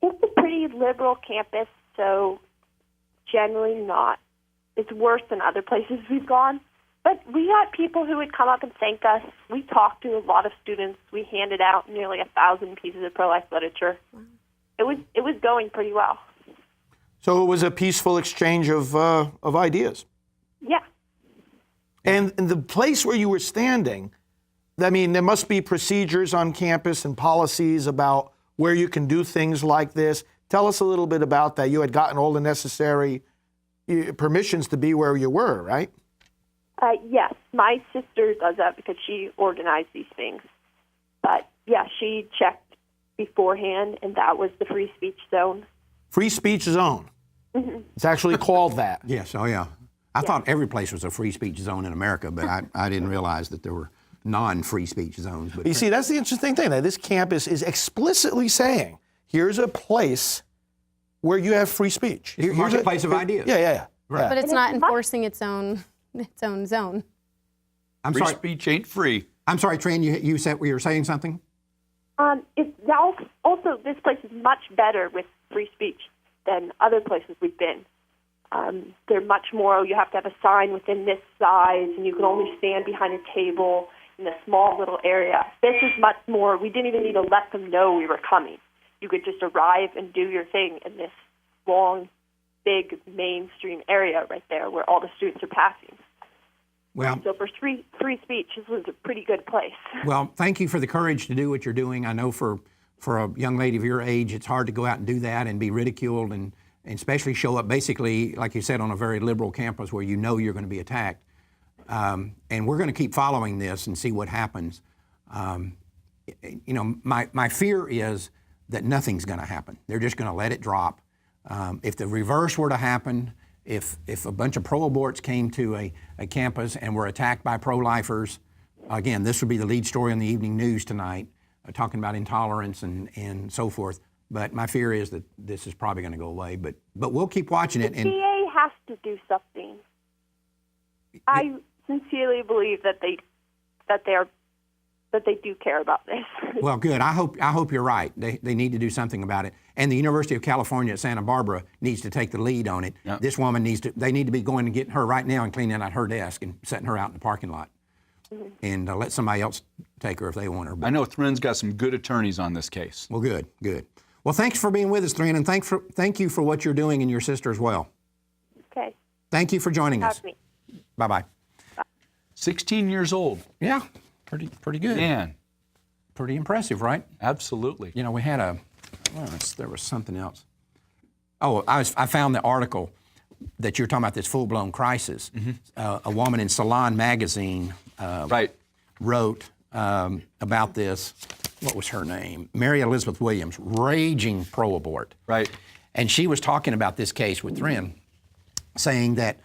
It's a pretty liberal campus, so generally not. It's worse than other places we've gone. But we got people who would come up and thank us. We talked to a lot of students. We handed out nearly 1,000 pieces of pro-life literature. It was going pretty well. So it was a peaceful exchange of ideas. Yeah. And in the place where you were standing, I mean, there must be procedures on campus and policies about where you can do things like this. Tell us a little bit about that. You had gotten all the necessary permissions to be where you were, right? Yes. My sister does that because she organized these things. But, yeah, she checked beforehand, and that was the free speech zone. Free speech zone. Mm-hmm. It's actually called that. Yes, oh yeah. I thought every place was a free speech zone in America, but I didn't realize that there were non-free speech zones. But you see, that's the interesting thing, that this campus is explicitly saying, here's a place where you have free speech. Here's a place of ideas. Yeah. Right. But it's not enforcing its own zone. I'm Free sorry. speech ain't free. I'm sorry, Tran, you said you were saying something? Also, this place is much better with free speech than other places we've been. They're much more, you have to have a sign within this size, and you can only stand behind a table in a small little area. This is much more, we didn't even need to let them know we were coming. You could just arrive and do your thing in this long, big mainstream area right there where all the students are passing. Well, So for free speech, this was a pretty good place. well, thank you for the courage to do what you're doing. I know for a young lady of your age, it's hard to go out and do that and be ridiculed and especially show up basically, like you said, on a very liberal campus where you know you're going to be attacked. And we're going to keep following this and see what happens. My fear is that nothing's going to happen. They're just going to let it drop. If the reverse were to happen, if a bunch of pro-aborts came to a campus and were attacked by pro-lifers, again, this would be the lead story on the evening news tonight, talking about intolerance and so forth. But my fear is that this is probably going to go away. But we'll keep watching it. The DA has to do something. I sincerely believe that they do care about this. Well, good. I hope you're right. They need to do something about it. And the University of California at Santa Barbara needs to take the lead on it. Yep. This woman they need to be going and getting her right now and cleaning out her desk and setting her out in the parking lot. Mm-hmm. And let somebody else take her if they want her. But, I know Thrin's got some good attorneys on this case. Well, good. Well, thanks for being with us, Thrin, and thank you for what you're doing and your sister as well. Okay. Thank you for joining us. Have me. Bye-bye. 16 years old. Yeah, pretty good. Man, Pretty impressive, right? absolutely. You know, we had there was something else. Oh, I found the article that you're talking about, this full-blown crisis. A woman in Salon magazine Right. wrote about this. What was her name? Mary Elizabeth Williams, raging pro-abort. Right. And she was talking about this case with Thren, saying that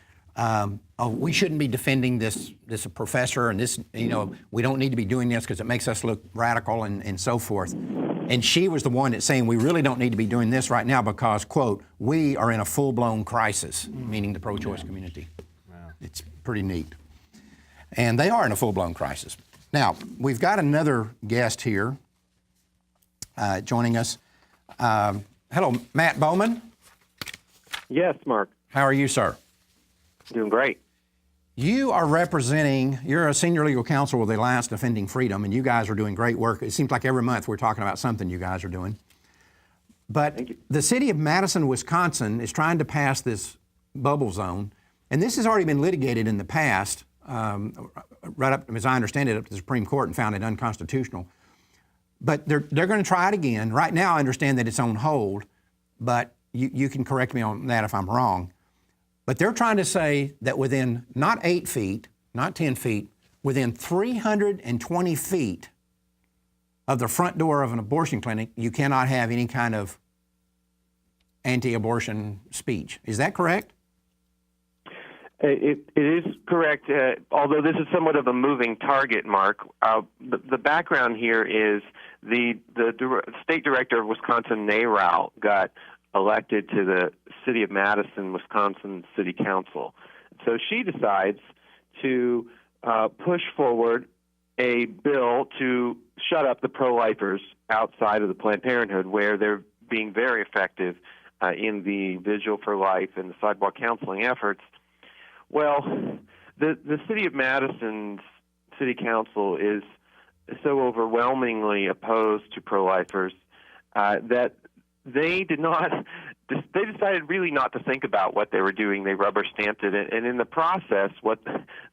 we shouldn't be defending this professor, and this, we don't need to be doing this because it makes us look radical and so forth. And she was the one that's saying we really don't need to be doing this right now because, quote, we are in a full-blown crisis, meaning the pro-choice community. Wow. It's pretty neat. And they are in a full-blown crisis. Now, we've got another guest here joining us. Hello, Matt Bowman. Yes, Mark. How are you, sir? Doing great. You're a senior legal counsel with the Alliance Defending Freedom, and you guys are doing great work. It seems like every month we're talking about something you guys are doing. But the city of Madison, Wisconsin is trying to pass this bubble zone, and this has already been litigated in the past, right up, as I understand it, up to the Supreme Court and found it unconstitutional. But they're going to try it again. Right now I understand that it's on hold, but you can correct me on that if I'm wrong. But they're trying to say that within not 8 feet, not 10 feet, within 320 feet of the front door of an abortion clinic, you cannot have any kind of anti-abortion speech. Is that correct? It is correct, although this is somewhat of a moving target, Mark. The background here is the state director of Wisconsin, NARAL, got elected to the City of Madison, Wisconsin City Council. So she decides to push forward a bill to shut up the pro-lifers outside of the Planned Parenthood, where they're being very effective in the Vigil for Life and the sidewalk counseling efforts. Well, the City of Madison's City Council is so overwhelmingly opposed to pro-lifers that they decided really not to think about what they were doing. They rubber stamped it, and in the process, what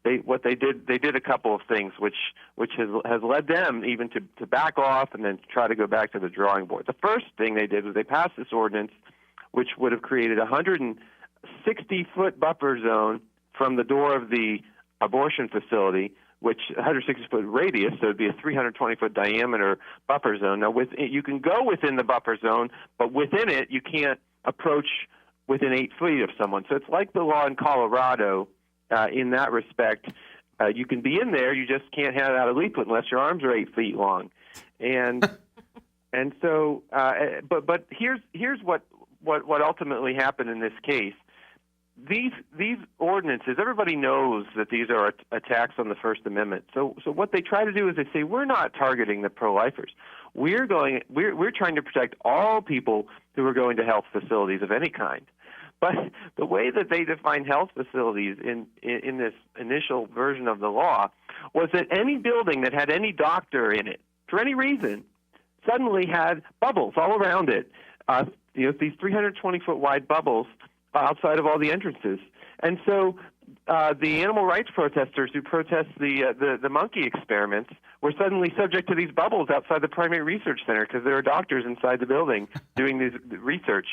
they did a couple of things, which has led them even to back off and then to try to go back to the drawing board. The first thing they did was they passed this ordinance, which would have created a 160-foot buffer zone from the door of the abortion facility, which 160-foot radius, so it would be a 320-foot diameter buffer zone. Now, you can go within the buffer zone, but within it, you can't approach within 8 feet of someone. So it's like the law in Colorado in that respect. You can be in there, you just can't hand out a leaflet unless your arms are 8 feet long. And so, but here's what ultimately happened in this case. These ordinances, everybody knows that these are attacks on the First Amendment. So what they try to do is they say, we're not targeting the pro-lifers. We're trying to protect all people who are going to health facilities of any kind. But the way that they define health facilities in this initial version of the law was that any building that had any doctor in it, for any reason, suddenly had bubbles all around it. These 320-foot wide bubbles outside of all the entrances. And so the animal rights protesters who protest the monkey experiments were suddenly subject to these bubbles outside the primary research center because there are doctors inside the building doing this research.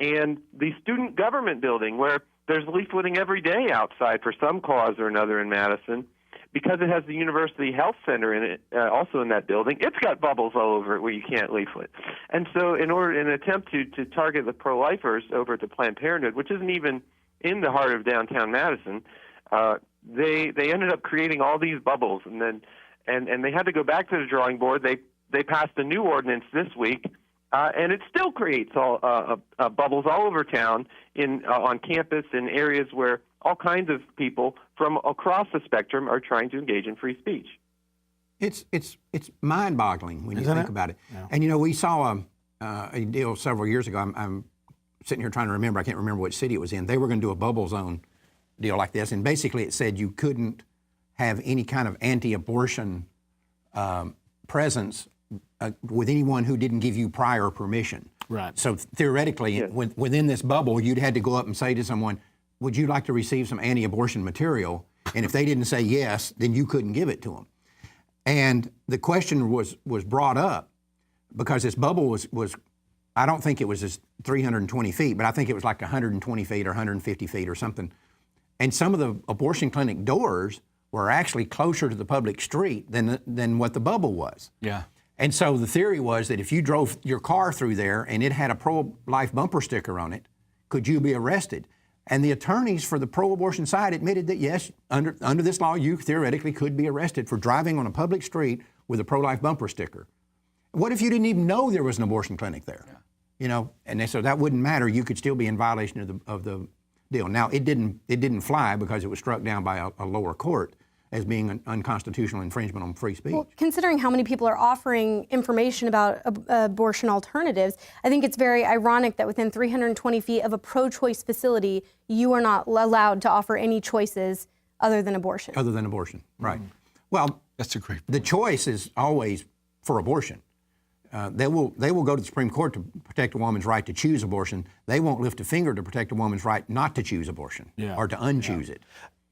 And the student government building, where there's leafleting every day outside for some cause or another in Madison, because it has the University Health Center in it, also in that building, it's got bubbles all over it where you can't leaflet. And so in an attempt to target the pro-lifers over at the Planned Parenthood, which isn't even in the heart of downtown Madison, they ended up creating all these bubbles. And then and they had to go back to the drawing board. They passed a new ordinance this week, and it still creates bubbles all over town on campus in areas where all kinds of people from across the spectrum are trying to engage in free speech. It's mind-boggling when you think about it. Yeah. And we saw a deal several years ago. I'm sitting here trying to remember. I can't remember which city it was in. They were going to do a bubble zone deal like this, and basically it said you couldn't have any kind of anti-abortion presence with anyone who didn't give you prior permission. Right. So theoretically, within this bubble, you'd had to go up and say to someone, would you like to receive some anti-abortion material? And if they didn't say yes, then you couldn't give it to them. And the question was brought up because this bubble was I don't think it was just 320 feet, but I think it was like 120 feet or 150 feet or something. And some of the abortion clinic doors were actually closer to the public street than what the bubble was. Yeah. And so the theory was that if you drove your car through there and it had a pro-life bumper sticker on it, could you be arrested? And the attorneys for the pro-abortion side admitted that yes, under this law, you theoretically could be arrested for driving on a public street with a pro-life bumper sticker. What if you didn't even know there was an abortion clinic there? Yeah. You know, and so that wouldn't matter. You could still be in violation of the deal. Now it didn't fly because it was struck down by a lower court as being an unconstitutional infringement on free speech. Well, considering how many people are offering information about abortion alternatives, I think it's very ironic that within 320 feet of a pro-choice facility, you are not allowed to offer any choices other than abortion. Other than abortion, right. Well, that's a great point. The choice is always for abortion. They will go to the Supreme Court to protect a woman's right to choose abortion. They won't lift a finger to protect a woman's right not to choose abortion or to unchoose it.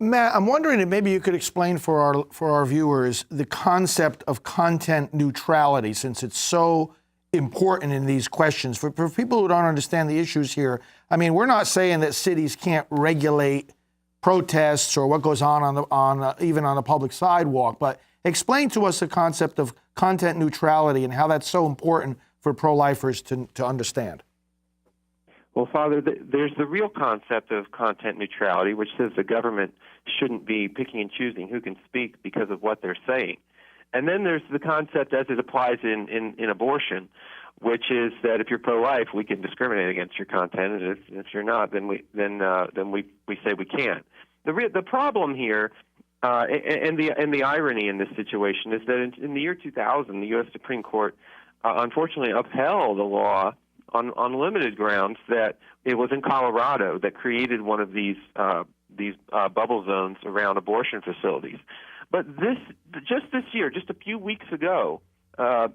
Matt, I'm wondering if maybe you could explain for our viewers the concept of content neutrality, since it's so important in these questions. For people who don't understand the issues here, I mean, we're not saying that cities can't regulate protests or what goes on even on a public sidewalk, but explain to us the concept of content neutrality and how that's so important for pro-lifers to understand. Well, Father, there's the real concept of content neutrality, which says the government shouldn't be picking and choosing who can speak because of what they're saying. And then there's the concept as it applies in abortion, which is that if you're pro-life, we can discriminate against your content, and if you're not, then we say we can't. The problem here, and the irony in this situation, is that in the year 2000, the U.S. Supreme Court unfortunately upheld a law on limited grounds that it was in Colorado that created one of these bubble zones around abortion facilities. But just this year, just a few weeks ago, a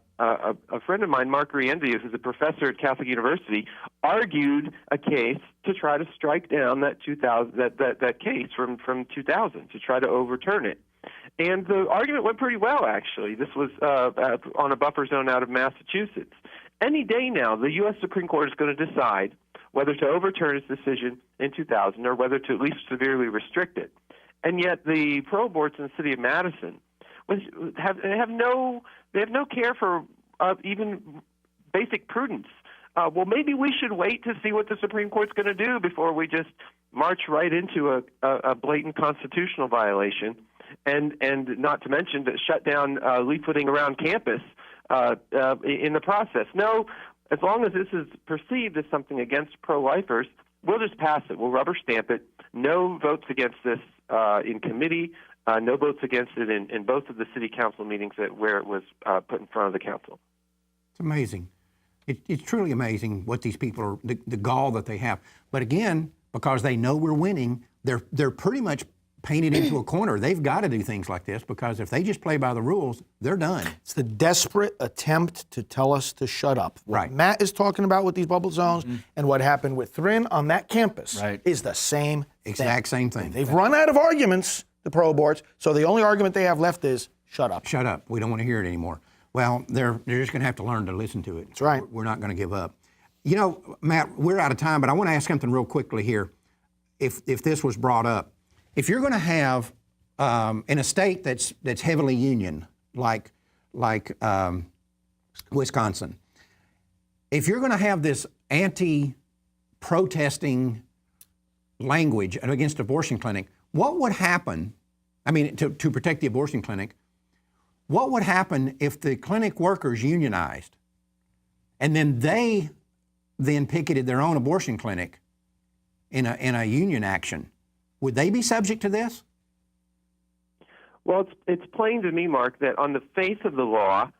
friend of mine, Mark Rienzi, who's a professor at Catholic University, argued a case to try to strike down that case from 2000 to try to overturn it. And the argument went pretty well, actually. This was on a buffer zone out of Massachusetts. Any day now, the U.S. Supreme Court is going to decide whether to overturn its decision in 2000 or whether to at least severely restrict it. And yet the pro-aborts in the city of Madison have no care for even basic prudence. Well, maybe we should wait to see what the Supreme Court's going to do before we just march right into a blatant constitutional violation, and not to mention to shut down leafleting around campus in the process. No, as long as this is perceived as something against pro-lifers, we'll just pass it. We'll rubber stamp it. No votes against this in committee. No votes against it in both of the city council meetings where it was put in front of the council. It's amazing. It's truly amazing what these people are, the gall that they have. But again, because they know we're winning, they're pretty much painted into a corner. They've got to do things like this because if they just play by the rules, they're done. It's the desperate attempt to tell us to shut up. What Matt is talking about with these bubble zones and what happened with Thrin on that campus is the same exact same thing. They've run out of arguments, the pro-aborts, so the only argument they have left is shut up. Shut up. We don't want to hear it anymore. Well, they're just going to have to learn to listen to it. That's right. We're not going to give up. You know, Matt, we're out of time, but I want to ask something real quickly here. If this was brought up, if you're going to have in a state that's heavily union, like Wisconsin, if you're going to have this anti-protesting language against abortion clinic, what would happen? I mean, to protect the abortion clinic, what would happen if the clinic workers unionized, and then they picketed their own abortion clinic in a union action? Would they be subject to this? Well, it's plain to me, Mark, that on the face of the law,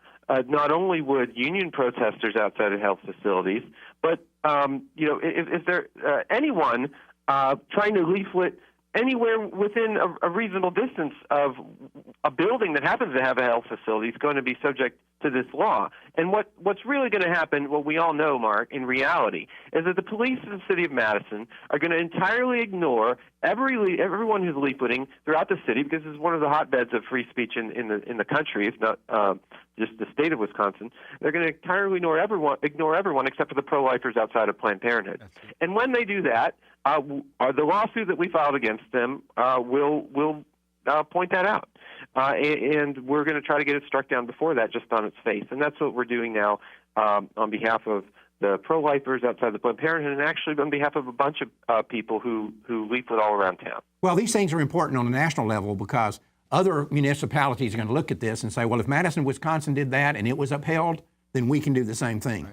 not only would union protesters outside of health facilities, but if there anyone trying to leaflet anywhere within a reasonable distance of a building that happens to have a health facility is going to be subject to this law. And what's really going to happen, what we all know, Mark, in reality, is that the police in the city of Madison are going to entirely ignore everyone who's leafleting throughout the city, because it's one of the hotbeds of free speech in the country, if not just the state of Wisconsin. They're going to entirely ignore everyone except for the pro-lifers outside of Planned Parenthood. And when they do that, the lawsuit that we filed against them will point that out. And we're going to try to get it struck down before that, just on its face. And that's what we're doing now on behalf of the pro-lifers outside the Planned Parenthood, and actually on behalf of a bunch of people who leaflet all around town. Well, these things are important on a national level because other municipalities are going to look at this and say, well, if Madison, Wisconsin did that and it was upheld, then we can do the same thing.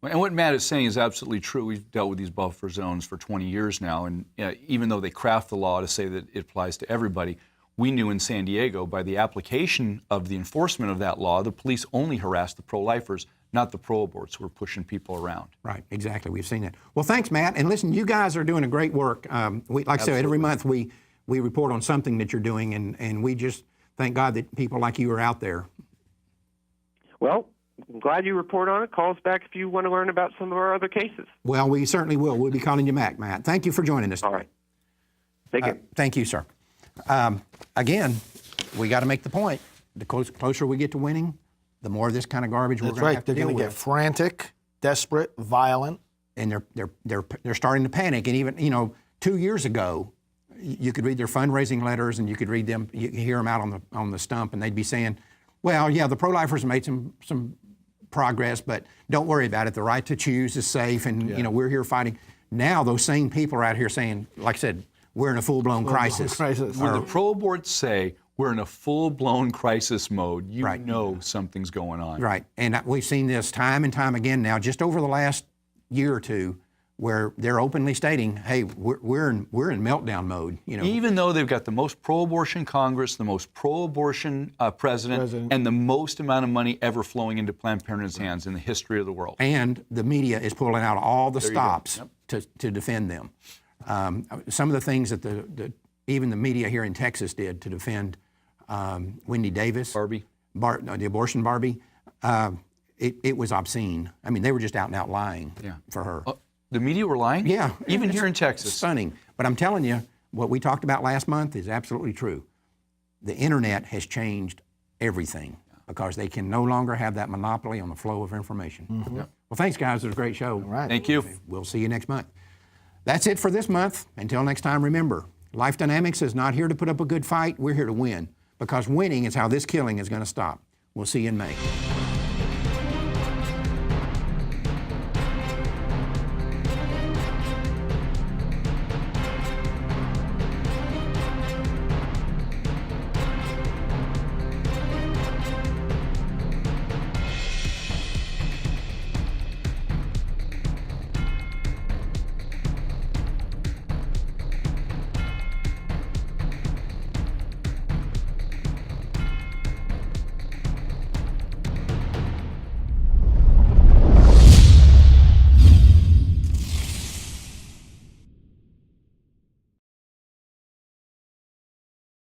Right. And what Matt is saying is absolutely true. We've dealt with these buffer zones for 20 years now, and even though they craft the law to say that it applies to everybody, we knew in San Diego, by the application of the enforcement of that law, the police only harassed the pro-lifers, not the pro-aborts who were pushing people around. Right, exactly. We've seen that. Well, thanks, Matt. And listen, you guys are doing a great work. Like I said, every month we report on something that you're doing, and we just thank God that people like you are out there. Well, I'm glad you report on it. Call us back if you want to learn about some of our other cases. Well, we certainly will. We'll be calling you back, Matt. Thank you for joining us. All right. Take care. Thank you, sir. Again, we got to make the point. The closer we get to winning, the more of this kind of garbage we're going to have to deal with. They're going to get frantic, desperate, violent. And they're starting to panic. And even, 2 years ago, you could read their fundraising letters and you could read them, you could hear them out on the stump, and they'd be saying, well, yeah, the pro-lifers made some progress, but don't worry about it. The right to choose is safe, and we're here fighting. Now those same people are out here saying, like I said, we're in a full-blown crisis. When the pro-aborts say we're in a full-blown crisis mode, you know something's going on. Right, and we've seen this time and time again now, just over the last year or two, where they're openly stating, hey, we're in meltdown mode. Even though they've got the most pro-abortion Congress, the most pro-abortion president, and the most amount of money ever flowing into Planned Parenthood's hands in the history of the world. And the media is pulling out all the stops to defend them. Some of the things that even the media here in Texas did to defend Wendy Davis, Barbie, the abortion Barbie, it was obscene. I mean, they were just out and out lying for her. The media were lying? Yeah. Even here in Texas. Stunning. But I'm telling you, what we talked about last month is absolutely true. The internet has changed everything because they can no longer have that monopoly on the flow of information. Mm-hmm. Well, thanks, guys. It was a great show. All right. Thank you. We'll see you next month. That's it for this month. Until next time, remember, Life Dynamics is not here to put up a good fight. We're here to win, because winning is how this killing is going to stop. We'll see you in May.